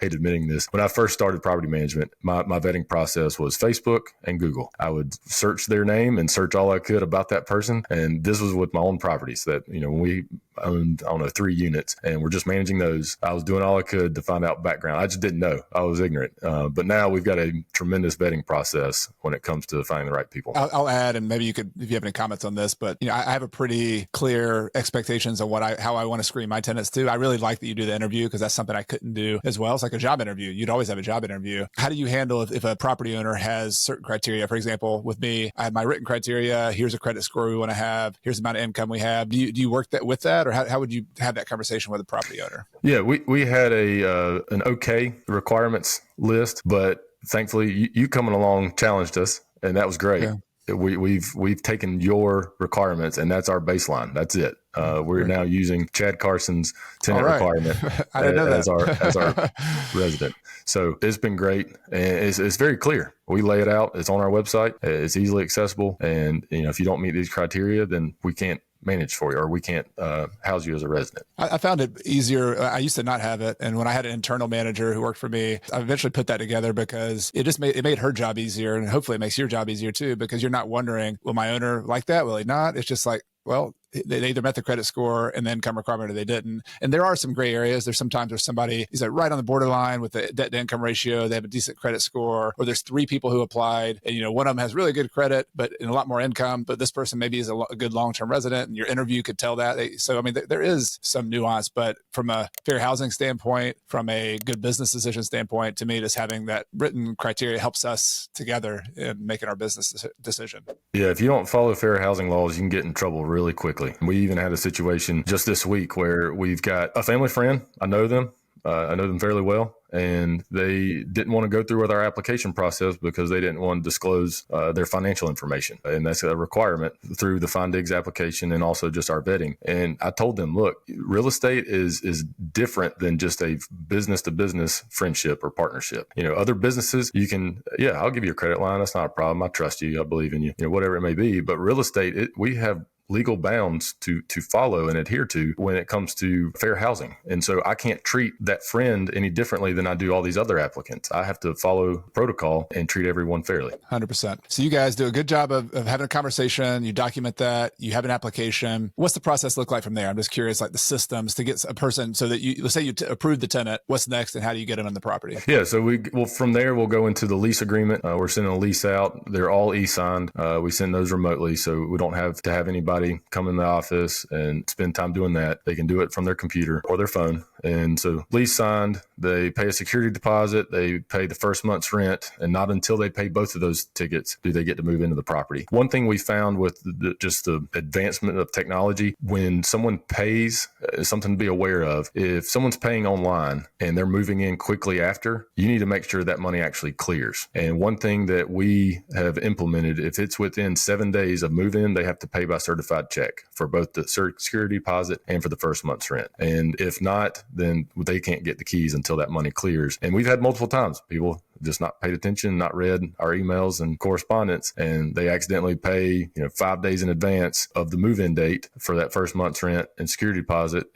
hate admitting this, when I first started property management, my vetting process was Facebook and Google. I would search their name and search all I could about that person. And this was with my own properties that, when we owned, 3 units and we're just managing those, I was doing all I could to find out background. I just didn't know. I was ignorant. But now we've got a tremendous vetting process when it comes to finding the right people.
I'll add, and maybe you could, if you have any comments on this, but I have a pretty clear expectations on how I want to screen my tenants too. I really like that you do the interview because that's something I couldn't do as well. It's like a job interview. You'd always have a job interview. How do you handle if a property owner has certain criteria? For example, with me, I have my written criteria. Here's a credit score we want to have. Here's the amount of income we have. Do you work with that, or how would you have that conversation with a property owner?
Yeah, we had an okay requirements list, but thankfully you coming along challenged us, and that was great. Yeah. We've taken your requirements, and that's our baseline. That's it. We're now using Chad Carson's tenant requirement
I didn't know that.
as our resident. So it's been great, and it's very clear. We lay it out. It's on our website. It's easily accessible, and if you don't meet these criteria, then we can't manage for you, or we can't house you as a resident.
I found it easier. I used to not have it. And when I had an internal manager who worked for me, I eventually put that together because it made her job easier. And hopefully it makes your job easier too, because you're not wondering, will my owner like that? Will he not? It's just like, well, they either met the credit score and the income requirement or they didn't. And there are some gray areas. There's sometimes there's somebody is like right on the borderline with the debt to income ratio. They have a decent credit score, or there's 3 people who applied and, one of them has really good credit, but a lot more income. But this person maybe is a good long-term resident, and your interview could tell that. There is some nuance, but from a fair housing standpoint, from a good business decision standpoint, to me, just having that written criteria helps us together in making our business decision.
Yeah. If you don't follow fair housing laws, you can get in trouble really quickly. We even had a situation just this week where we've got a family friend. I know them fairly well, and they didn't want to go through with our application process because they didn't want to disclose their financial information. And that's a requirement through the FindDigs application and also just our vetting. And I told them, look, real estate is different than just a business to business friendship or partnership. Other businesses, you can, I'll give you a credit line. That's not a problem. I trust you. I believe in you, whatever it may be. But real estate, we have legal bounds to follow and adhere to when it comes to fair housing. And so I can't treat that friend any differently than I do all these other applicants. I have to follow protocol and treat everyone fairly. 100%.
So you guys do a good job of having a conversation. You document that. You have an application. What's the process look like from there? I'm just curious, like the systems to get a person so that let's say you approve the tenant. What's next, and how do you get them on the property?
Yeah. So from there, we'll go into the lease agreement. We're sending a lease out. They're all e-signed. We send those remotely, so we don't have to have anybody come in the office and spend time doing that. They can do it from their computer or their phone. And so lease signed, they pay a security deposit, they pay the first month's rent, and not until they pay both of those tickets do they get to move into the property. One thing we found with just the advancement of technology, when someone pays, something to be aware of, if someone's paying online and they're moving in quickly after, you need to make sure that money actually clears. And one thing that we have implemented, if it's within 7 days of move-in, they have to pay by certified check for both the security deposit and for the first month's rent. And if not, then they can't get the keys until that money clears. And we've had multiple times people just not paid attention, not read our emails and correspondence, and they accidentally pay 5 days in advance of the move-in date for that first month's rent and security deposit,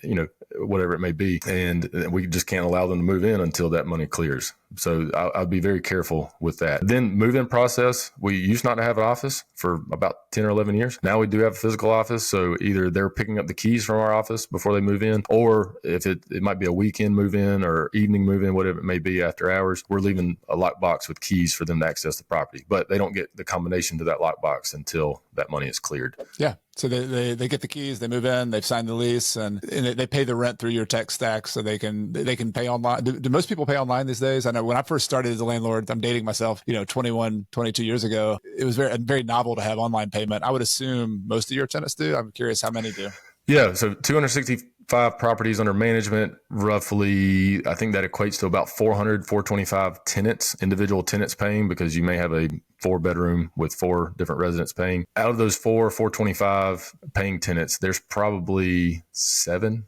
whatever it may be, and we just can't allow them to move in until that money clears. So I'll be very careful with that. Then move-in process, we used not to have an office for about 10 or 11 years. Now we do have a physical office, so either they're picking up the keys from our office before they move in, or if it might be a weekend move-in or evening move-in, whatever it may be after hours, we're leaving a lockbox with keys for them to access the property. But they don't get the combination to that lockbox until that money is cleared.
Yeah. So they get the keys, they move in, they've signed the lease, and they pay the rent through your tech stack, so they can pay online. Do most people pay online these days? I know when I first started as a landlord, I'm dating myself, 21, 22 years ago, it was very novel to have online payment. I would assume most of your tenants do. I'm curious how many do.
Yeah, so 260 5 properties under management, roughly, I think that equates to about 425 tenants, individual tenants paying, because you may have a 4-bedroom with 4 different residents paying. Out of those 425 paying tenants, there's probably 7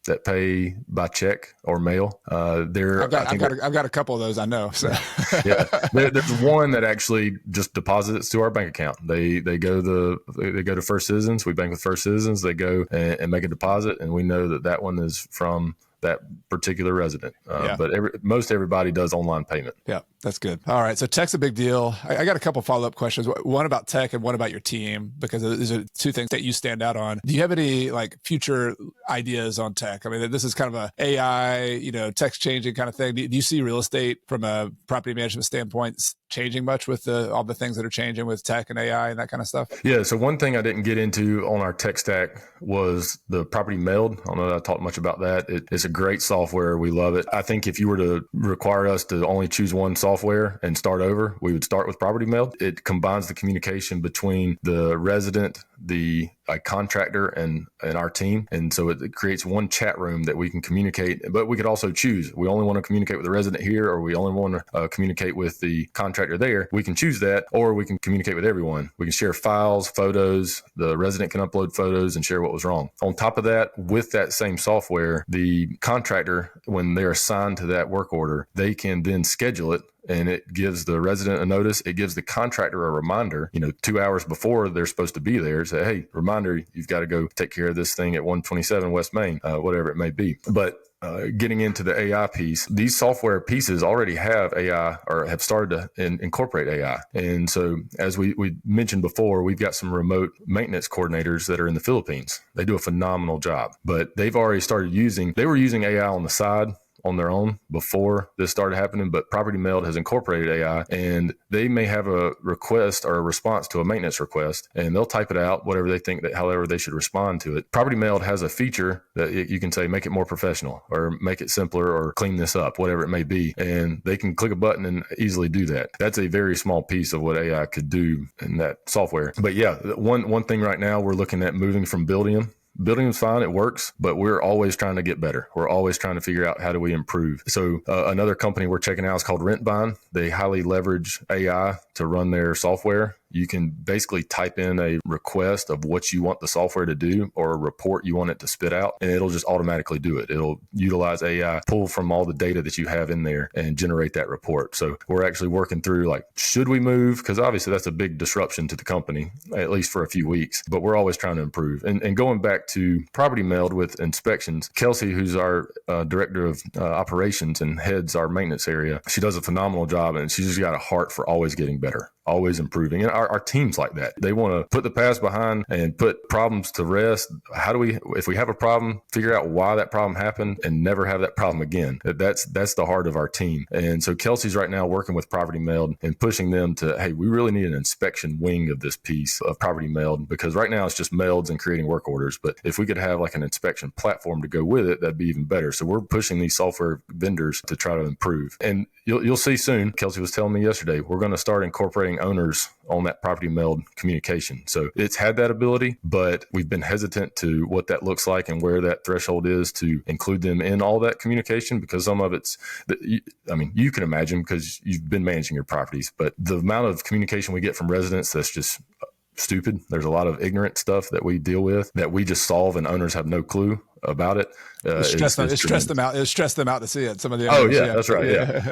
that pay by check or mail.
I've got a couple of those I know. So
yeah, there's one that actually just deposits to our bank account. They go to First Citizens. We bank with First Citizens. They go and make a deposit, and we know that one is from that particular resident. But most everybody does online payment.
Yeah, that's good. All right. So tech's a big deal. I got a couple follow-up questions. One about tech and one about your team, because these are 2 things that you stand out on. Do you have any like future ideas on tech? I mean, this is kind of a AI, tech's changing kind of thing. Do you see real estate from a property management standpoint changing much with all the things that are changing with tech and AI and that kind of stuff?
Yeah. So one thing I didn't get into on our tech stack was the property meld. I don't know that I talked much about that. It's a great software. We love it. I think if you were to require us to only choose one software and start over, we would start with property meld. It combines the communication between the resident, the contractor, and our team. And so it creates one chat room that we can communicate, but we could also choose. We only want to communicate with the resident here, or we only want to communicate with the contractor there. We can choose that, or we can communicate with everyone. We can share files, photos. The resident can upload photos and share what was wrong. On top of that, with that same software, the contractor, when they're assigned to that work order, they can then schedule it, and it gives the resident a notice. It gives the contractor a reminder, 2 hours before they're supposed to be there. Say, hey, reminder, you've got to go take care of this thing at 127 West Main, whatever it may be. But getting into the AI piece, these software pieces already have AI, or have started to incorporate AI. And so, as we mentioned before, we've got some remote maintenance coordinators that are in the Philippines. They do a phenomenal job, but they've already started they were using AI on the side on their own before this started happening, but Property Meld has incorporated AI, and they may have a request or a response to a maintenance request, and they'll type it out, whatever they think, that however they should respond to it. Property Meld has a feature that you can say, make it more professional, or make it simpler, or clean this up, whatever it may be. And they can click a button and easily do that. That's a very small piece of what AI could do in that software. But yeah, one thing right now, we're looking at moving from Buildium. Building's fine, it works, but we're always trying to get better. We're always trying to figure out how do we improve. So another company we're checking out is called Rentbind. They highly leverage AI to run their software. You can basically type in a request of what you want the software to do, or a report you want it to spit out, and it'll just automatically do it. It'll utilize AI, pull from all the data that you have in there, and generate that report. So we're actually working through, like, should we move? Because obviously that's a big disruption to the company, at least for a few weeks, but we're always trying to improve. And going back to Property Meld with inspections, Kelsey, who's our director of operations and heads our maintenance area, she does a phenomenal job, and she's just got a heart for always getting better, always improving. And our team's like that. They want to put the past behind and put problems to rest. How do we, if we have a problem, figure out why that problem happened and never have that problem again? That's the heart of our team. And so Kelsey's right now working with Property Meld and pushing them to, hey, we really need an inspection wing of this piece of Property Meld, because right now it's just melds and creating work orders. But if we could have like an inspection platform to go with it, that'd be even better. So we're pushing these software vendors to try to improve. And you'll see soon, Kelsey was telling me yesterday, we're going to start incorporating owners on that Property Meld communication. So it's had that ability, but we've been hesitant to what that looks like and where that threshold is to include them in all that communication, because some of it's, you can imagine, because you've been managing your properties, but the amount of communication we get from residents that's just stupid. There's a lot of ignorant stuff that we deal with that we just solve, and owners have no clue about it.
It stressed them out. It stressed them out to see it. Some of the
owners, that's right. Yeah.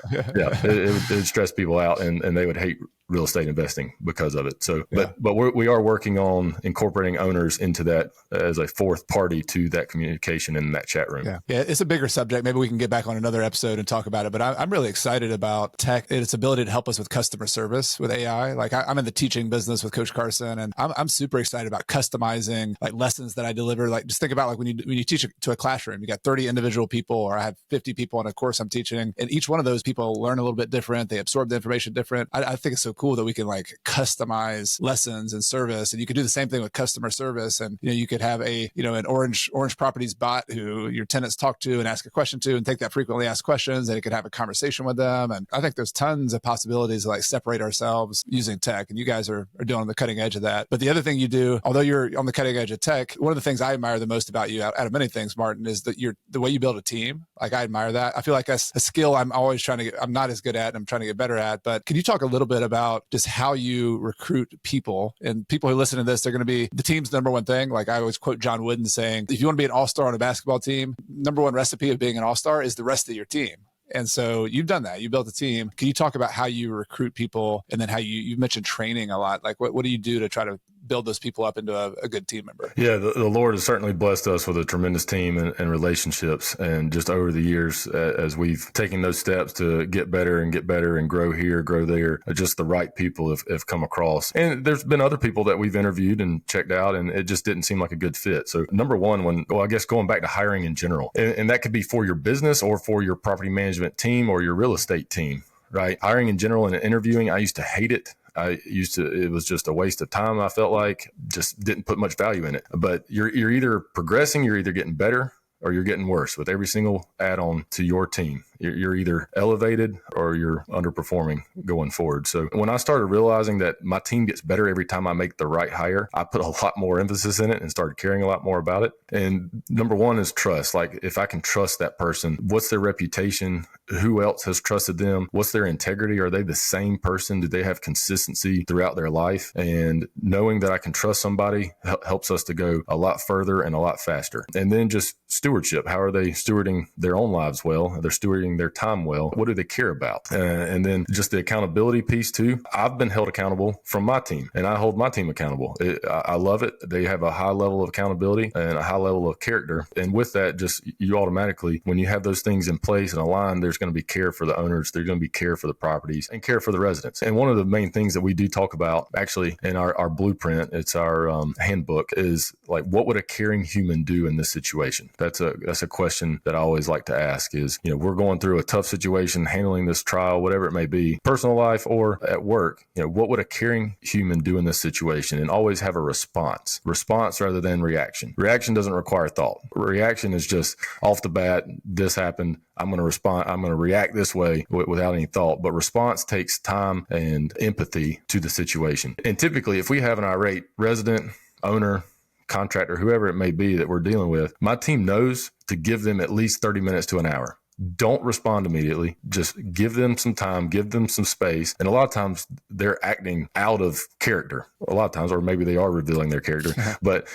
It would stress people out, and they would hate real estate investing because of it. So, but we are working on incorporating owners into that as a fourth party to that communication in that chat room.
Yeah, it's a bigger subject. Maybe we can get back on another episode and talk about it. But I'm really excited about tech and its ability to help us with customer service with AI. Like I'm in the teaching business with Coach Carson, and I'm super excited about customizing like lessons that I deliver. Like just think about like when you teach to a classroom, you got 30 individual people, or I have 50 people on a course I'm teaching, and each one of those people learn a little bit different. They absorb the information different. I think it's so cool cool that we can like customize lessons and service. And you could do the same thing with customer service. And, you could have an orange properties bot who your tenants talk to and ask a question to and take that frequently asked questions, and it could have a conversation with them. And I think there's tons of possibilities to like separate ourselves using tech. And you guys are doing on the cutting edge of that. But the other thing you do, although you're on the cutting edge of tech, one of the things I admire the most about you out of many things, Martin, is that the way you build a team. Like I admire that. I feel like that's a skill I'm always I'm not as good at and I'm trying to get better at. But can you talk a little bit about just how you recruit people? And people who listen to this, they're going to be the team's number one thing. Like I always quote John Wooden saying, if you want to be an all-star on a basketball team, number one recipe of being an all-star is the rest of your team. And so you've done that. You built a team. Can you talk about how you recruit people, and then how you mentioned training a lot? Like what do you do to try to build those people up into a good team member?
Yeah, the Lord has certainly blessed us with a tremendous team and relationships. And just over the years, as we've taken those steps to get better and grow here, grow there, just the right people have come across. And there's been other people that we've interviewed and checked out, and it just didn't seem like a good fit. So number one, I guess going back to hiring in general, and that could be for your business or for your property management team or your real estate team, right? Hiring in general and interviewing, I used to hate it. It was just a waste of time. I felt like just didn't put much value in it. But you're either progressing, you're either getting better, or you're getting worse with every single add-on to your team. You're either elevated or you're underperforming going forward. So when I started realizing that my team gets better every time I make the right hire, I put a lot more emphasis in it and started caring a lot more about it. And number one is trust. Like if I can trust that person, what's their reputation? Who else has trusted them? What's their integrity? Are they the same person? Do they have consistency throughout their life? And knowing that I can trust somebody helps us to go a lot further and a lot faster. And then just stewardship. How are they stewarding their own lives well? They're stewarding their time well. What do they care about? And then just the accountability piece too. I've been held accountable from my team, and I hold my team accountable. I love it. They have a high level of accountability and a high level of character. And with that, just you automatically, when you have those things in place and aligned, there's going to be care for the owners. There's going to be care for the properties and care for the residents. And one of the main things that we do talk about actually in our blueprint, it's our handbook, is like, what would a caring human do in this situation? That's a question that I always like to ask is, we're going through a tough situation, handling this trial, whatever it may be, personal life or at work, what would a caring human do in this situation? And always have a response rather than reaction. Reaction doesn't require thought. Reaction is just off the bat, this happened, I'm going to respond, I'm going to react this way without any thought. But response takes time and empathy to the situation. And typically, if we have an irate resident, owner, contractor, whoever it may be that we're dealing with, my team knows to give them at least 30 minutes to an hour. Don't respond immediately. Just give them some time, give them some space. And a lot of times they're acting out of character. A lot of times, or maybe they are revealing their character. But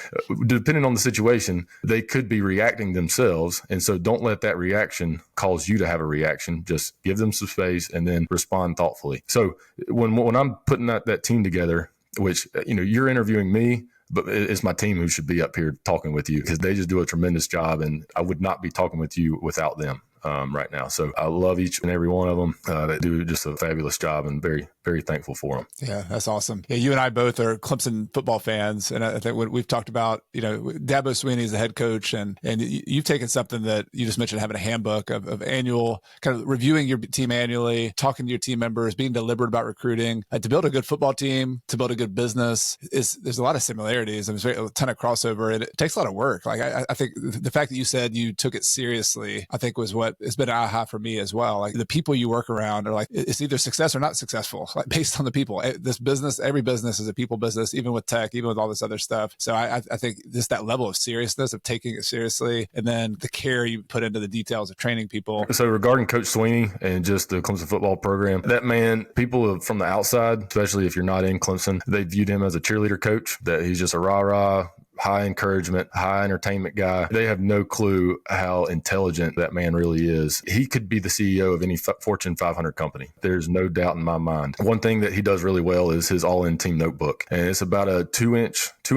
depending on the situation, they could be reacting themselves. And so don't let that reaction cause you to have a reaction. Just give them some space and then respond thoughtfully. So when I'm putting that team together, which, you're interviewing me, but it's my team who should be up here talking with you, because they just do a tremendous job, and I would not be talking with you without them right now. So I love each and every one of them. They do just a fabulous job, and very, very thankful for them.
Yeah, that's awesome. Yeah, you and I both are Clemson football fans, and I think we've talked about, Dabo Swinney is the head coach, and you've taken something that you just mentioned, having a handbook of annual, kind of reviewing your team annually, talking to your team members, being deliberate about recruiting. To build a good football team, to build a good business, there's a lot of similarities, and there's a ton of crossover, and it takes a lot of work. Like I think the fact that you said you took it seriously, I think was what it's been an aha for me as well. Like the people you work around are like, it's either success or not successful, like based on the people. This business, every business is a people business, even with tech, even with all this other stuff. So I think just that level of seriousness, of taking it seriously, and then the care you put into the details of training people.
So regarding Coach Swinney and just the Clemson football program, that man, people from the outside, especially if you're not in Clemson, they viewed him as a cheerleader coach, that he's just a rah-rah, high encouragement, high entertainment guy. They have no clue how intelligent that man really is. He could be the CEO of any Fortune 500 company. There's no doubt in my mind. One thing that he does really well is his all-in team notebook. And it's about a 2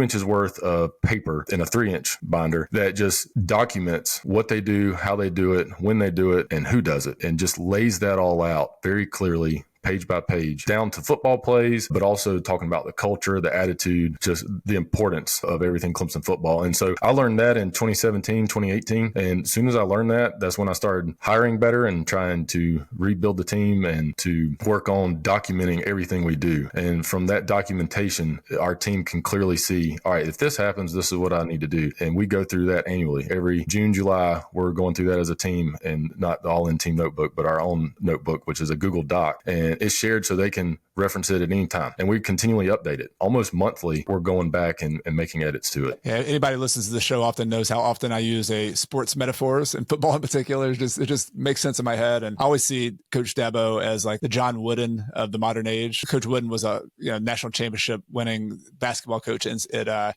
inches worth of paper in a 3-inch binder that just documents what they do, how they do it, when they do it, and who does it, and just lays that all out very clearly page by page, down to football plays, but also talking about the culture, the attitude, just the importance of everything Clemson football. And so I learned that in 2017, 2018. And as soon as I learned that, that's when I started hiring better and trying to rebuild the team and to work on documenting everything we do. And from that documentation, our team can clearly see, all right, if this happens, this is what I need to do. And we go through that annually. Every June, July, we're going through that as a team, and not the all-in-team notebook, but our own notebook, which is a Google Doc. And it's shared so they can reference it at any time. And we continually update it. Almost monthly, we're going back and making edits to it.
Yeah, anybody who listens to the show often knows how often I use a sports metaphors, and football in particular. It just makes sense in my head. And I always see Coach Dabo as like the John Wooden of the modern age. Coach Wooden was a national championship winning basketball coach at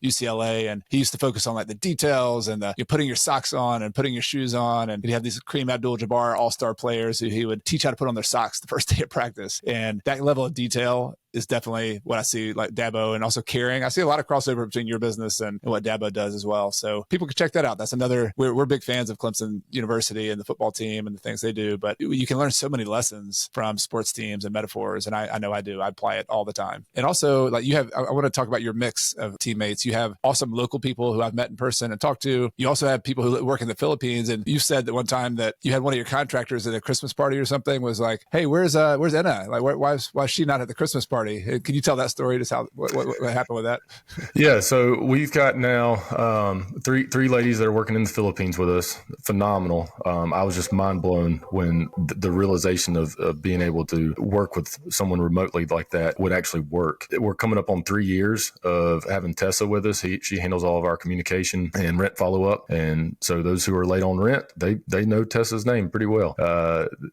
UCLA, and he used to focus on like the details and you're putting your socks on and putting your shoes on. And he'd have these Kareem Abdul-Jabbar all-star players who he would teach how to put on their socks the first day of practice. And that level of detail is definitely what I see, like Dabo, and also caring. I see a lot of crossover between your business and what Dabo does as well. So people can check that out. That's another, we're big fans of Clemson University and the football team and the things they do, but you can learn so many lessons from sports teams and metaphors. And I know I do. I apply it all the time. And also, like I want to talk about your mix of teammates. You have awesome local people who I've met in person and talked to. You also have people who work in the Philippines. And you said that one time that you had one of your contractors at a Christmas party or something was like, hey, where's Enna? Like, why is she not at the Christmas party? Can you tell that story? Just how what happened with that?
Yeah, so we've got now three ladies that are working in the Philippines with us. Phenomenal. I was just mind blown when the realization of being able to work with someone remotely like that would actually work. We're coming up on 3 years of having Tessa with us. She handles all of our communication and rent follow up, and so those who are late on rent, they know Tessa's name pretty well,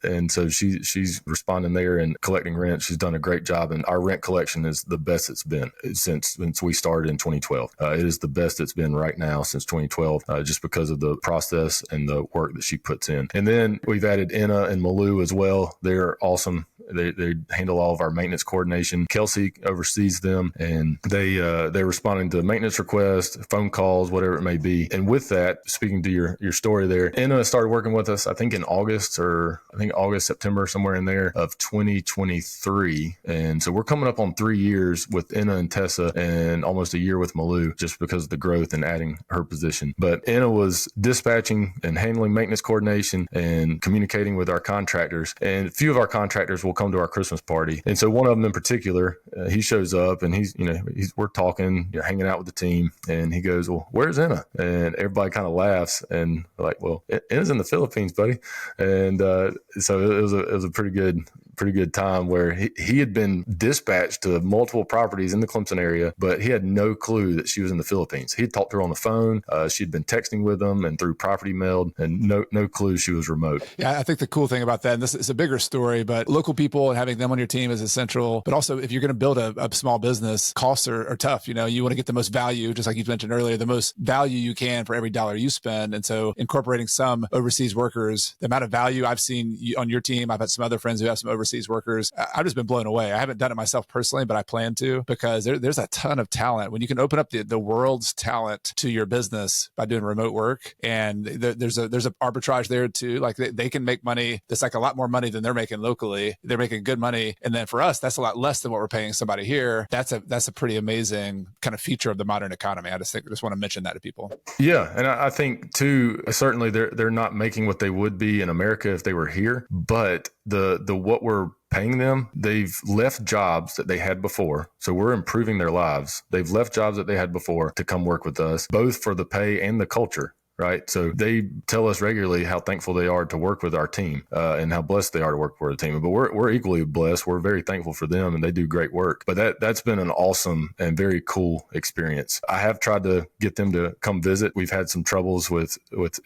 and so she's responding there and collecting rent. She's done a great job, and our rent collection is the best it's been since we started in 2012. It is the best it's been right now since 2012, just because of the process and the work that she puts in. And then we've added Enna and Malou as well. They're awesome. They handle all of our maintenance coordination. Kelsey oversees them, and they're responding to maintenance requests, phone calls, whatever it may be. And with that, speaking to your story there, Enna started working with us, I think in August, September, somewhere in there of 2023. And so we're coming up on 3 years with Enna and Tessa, and almost a year with Malou, just because of the growth and adding her position. But Enna was dispatching and handling maintenance coordination and communicating with our contractors. And a few of our contractors will come to our Christmas party. And so one of them in particular, he shows up and we're talking, you're hanging out with the team, and he goes, well, where's Enna? And everybody kind of laughs, and we're like, well, Enna's in the Philippines, buddy. And so it was a pretty good time where he had been dispatched to multiple properties in the Clemson area, but he had no clue that she was in the Philippines. He had talked to her on the phone. She'd been texting with him and through property mailed, and no clue she was remote.
Yeah, I think the cool thing about that, and this is a bigger story, but local people and having them on your team is essential. But also, if you're going to build a small business, costs are tough. You want to get the most value, just like you mentioned earlier, the most value you can for every dollar you spend. And so incorporating some overseas workers, the amount of value I've seen on your team, I've had some other friends who have some overseas workers. I've just been blown away. I haven't done it myself personally, but I plan to, because there's a ton of talent. When you can open up the world's talent to your business by doing remote work, and there's a arbitrage there too. Like they can make money that's like a lot more money than they're making locally. They're making good money. And then for us, that's a lot less than what we're paying somebody here. That's a pretty amazing kind of feature of the modern economy. I just want to mention that to people.
Yeah. And I think too, certainly they're not making what they would be in America if they were here, but the what we're paying them, they've left jobs that they had before. So we're improving their lives. They've left jobs that they had before to come work with us, both for the pay and the culture. Right. So they tell us regularly how thankful they are to work with our team, and how blessed they are to work for the team. But we're equally blessed. We're very thankful for them, and they do great work. But that's been an awesome and very cool experience. I have tried to get them to come visit. We've had some troubles with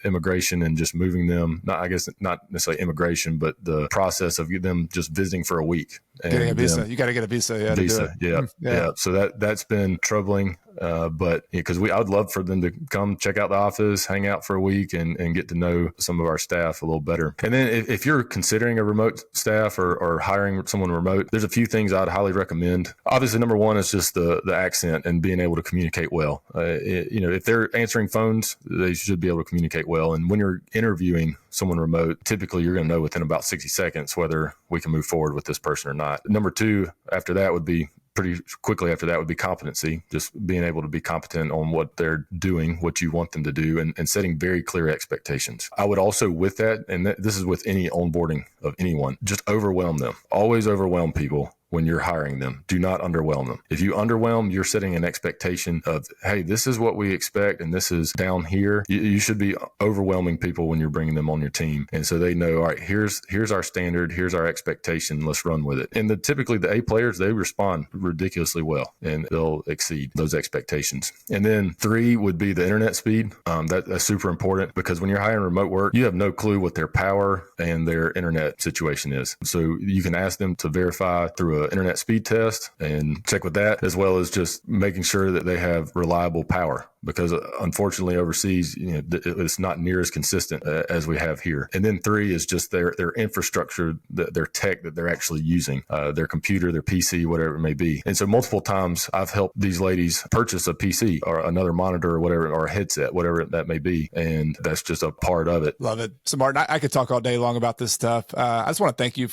immigration and just moving them. Not necessarily immigration, but the process of them just visiting for a week.
Getting a visa. You got to get a visa. Yeah.
Visa. Yeah. So that's been troubling. But because I would love for them to come check out the office, hang out for a week, and get to know some of our staff a little better. And then if you're considering a remote staff or hiring someone remote, there's a few things I'd highly recommend. Obviously, number one is just the accent and being able to communicate well. If they're answering phones, they should be able to communicate well. And when you're interviewing someone remote, typically you're going to know within about 60 seconds whether we can move forward with this person or not. Number two, after that would be pretty quickly after that would be competency, just being able to be competent on what they're doing, what you want them to do, and setting very clear expectations. I would also with that, and this is with any onboarding of anyone, just overwhelm them. Always overwhelm people when you're hiring them. Do not underwhelm them. If you underwhelm, you're setting an expectation of, hey, this is what we expect and this is down here. You should be overwhelming people when you're bringing them on your team. And so they know, all right, here's our standard, here's our expectation, let's run with it. And typically the A players, they respond ridiculously well and they'll exceed those expectations. And then 3 would be the internet speed. That's super important because when you're hiring remote work, you have no clue what their power and their internet situation is. So you can ask them to verify through an internet speed test and check with that, as well as just making sure that they have reliable power. Because unfortunately overseas, it's not near as consistent as we have here. And then 3 is just their infrastructure, their tech that they're actually using, their computer, their PC, whatever it may be. And so multiple times I've helped these ladies purchase a PC or another monitor or whatever, or a headset, whatever that may be. And that's just a part of it.
Love it. So Martin, I could talk all day long about this stuff. I just want to thank you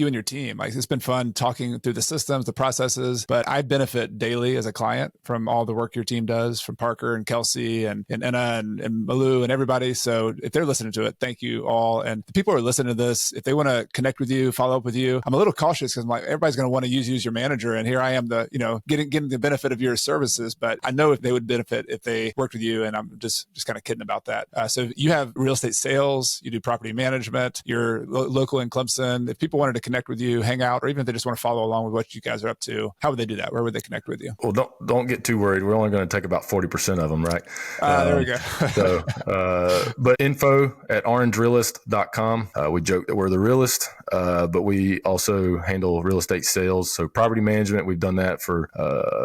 and your team. Like, it's been fun talking through the systems, the processes, but I benefit daily as a client from all the work your team does, from Parker and Kelsey and Anna and Malou and everybody. So if they're listening to it, thank you all. And the people who are listening to this, if they want to connect with you, follow up with you, I'm a little cautious because I'm like, everybody's going to want to use you as your manager. And here I am, getting the benefit of your services. But I know if they would benefit if they worked with you. And I'm just kind of kidding about that. So you have real estate sales, you do property management, you're local in Clemson. If people wanted to connect with you, hang out, or even if they just want to follow along with what you guys are up to, how would they do that? Where would they connect with you?
Well, don't get too worried. We're only going to take about 40% of them, right?
There we go.
But info@orangerealist.com. We joke that we're the realist, but we also handle real estate sales. So property management, we've done that for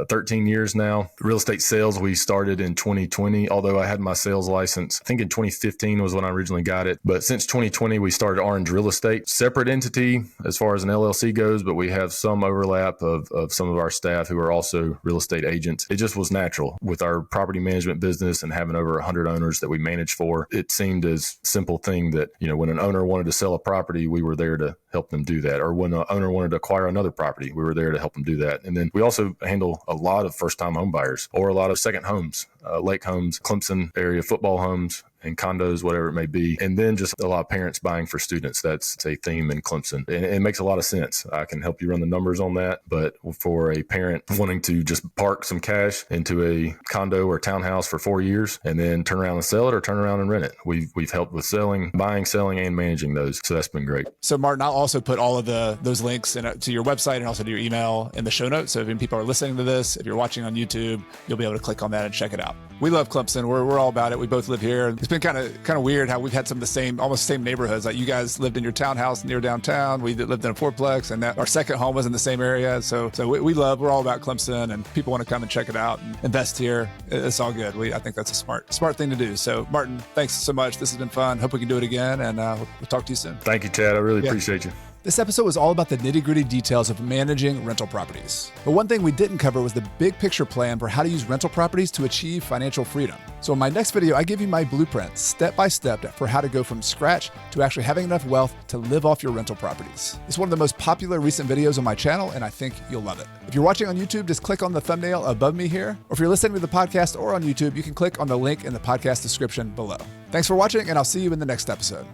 13 years now. Real estate sales, we started in 2020, although I had my sales license, I think in 2015 was when I originally got it. But since 2020, we started Orange Real Estate, separate entity as far as an LLC goes, but we have some overlap of some of our staff who are also real estate agents. It just was natural with our property management business and having over 100 owners that we manage for. It seemed as simple thing that, when an owner wanted to sell a property, we were there to help them do that. Or when an owner wanted to acquire another property, we were there to help them do that. And then we also handle a lot of first-time home buyers or a lot of second homes, lake homes, Clemson area football homes, and condos, whatever it may be. And then just a lot of parents buying for students. That's a theme in Clemson. And it makes a lot of sense. I can help you run the numbers on that. But for a parent wanting to just park some cash into a condo or townhouse for 4 years and then turn around and sell it or turn around and rent it, we've helped with buying, selling, and managing those. So that's been great.
So Martin, I'll also put all of those links to your website and also to your email in the show notes. So if people are listening to this, if you're watching on YouTube, you'll be able to click on that and check it out. We love Clemson. We're all about it. We both live here. It's been kind of weird how we've had some of the almost same neighborhoods. Like you guys lived in your townhouse near downtown. We lived in a fourplex, and our second home was in the same area. So we're all about Clemson, and people want to come and check it out and invest here. It's all good. I think that's a smart thing to do. So Martin, thanks so much. This has been fun. Hope we can do it again, and we'll talk to you soon.
Thank you, Chad. I really appreciate you.
This episode was all about the nitty-gritty details of managing rental properties. But one thing we didn't cover was the big picture plan for how to use rental properties to achieve financial freedom. So in my next video, I give you my blueprint, step-by-step, for how to go from scratch to actually having enough wealth to live off your rental properties. It's one of the most popular recent videos on my channel, and I think you'll love it. If you're watching on YouTube, just click on the thumbnail above me here. Or if you're listening to the podcast or on YouTube, you can click on the link in the podcast description below. Thanks for watching, and I'll see you in the next episode.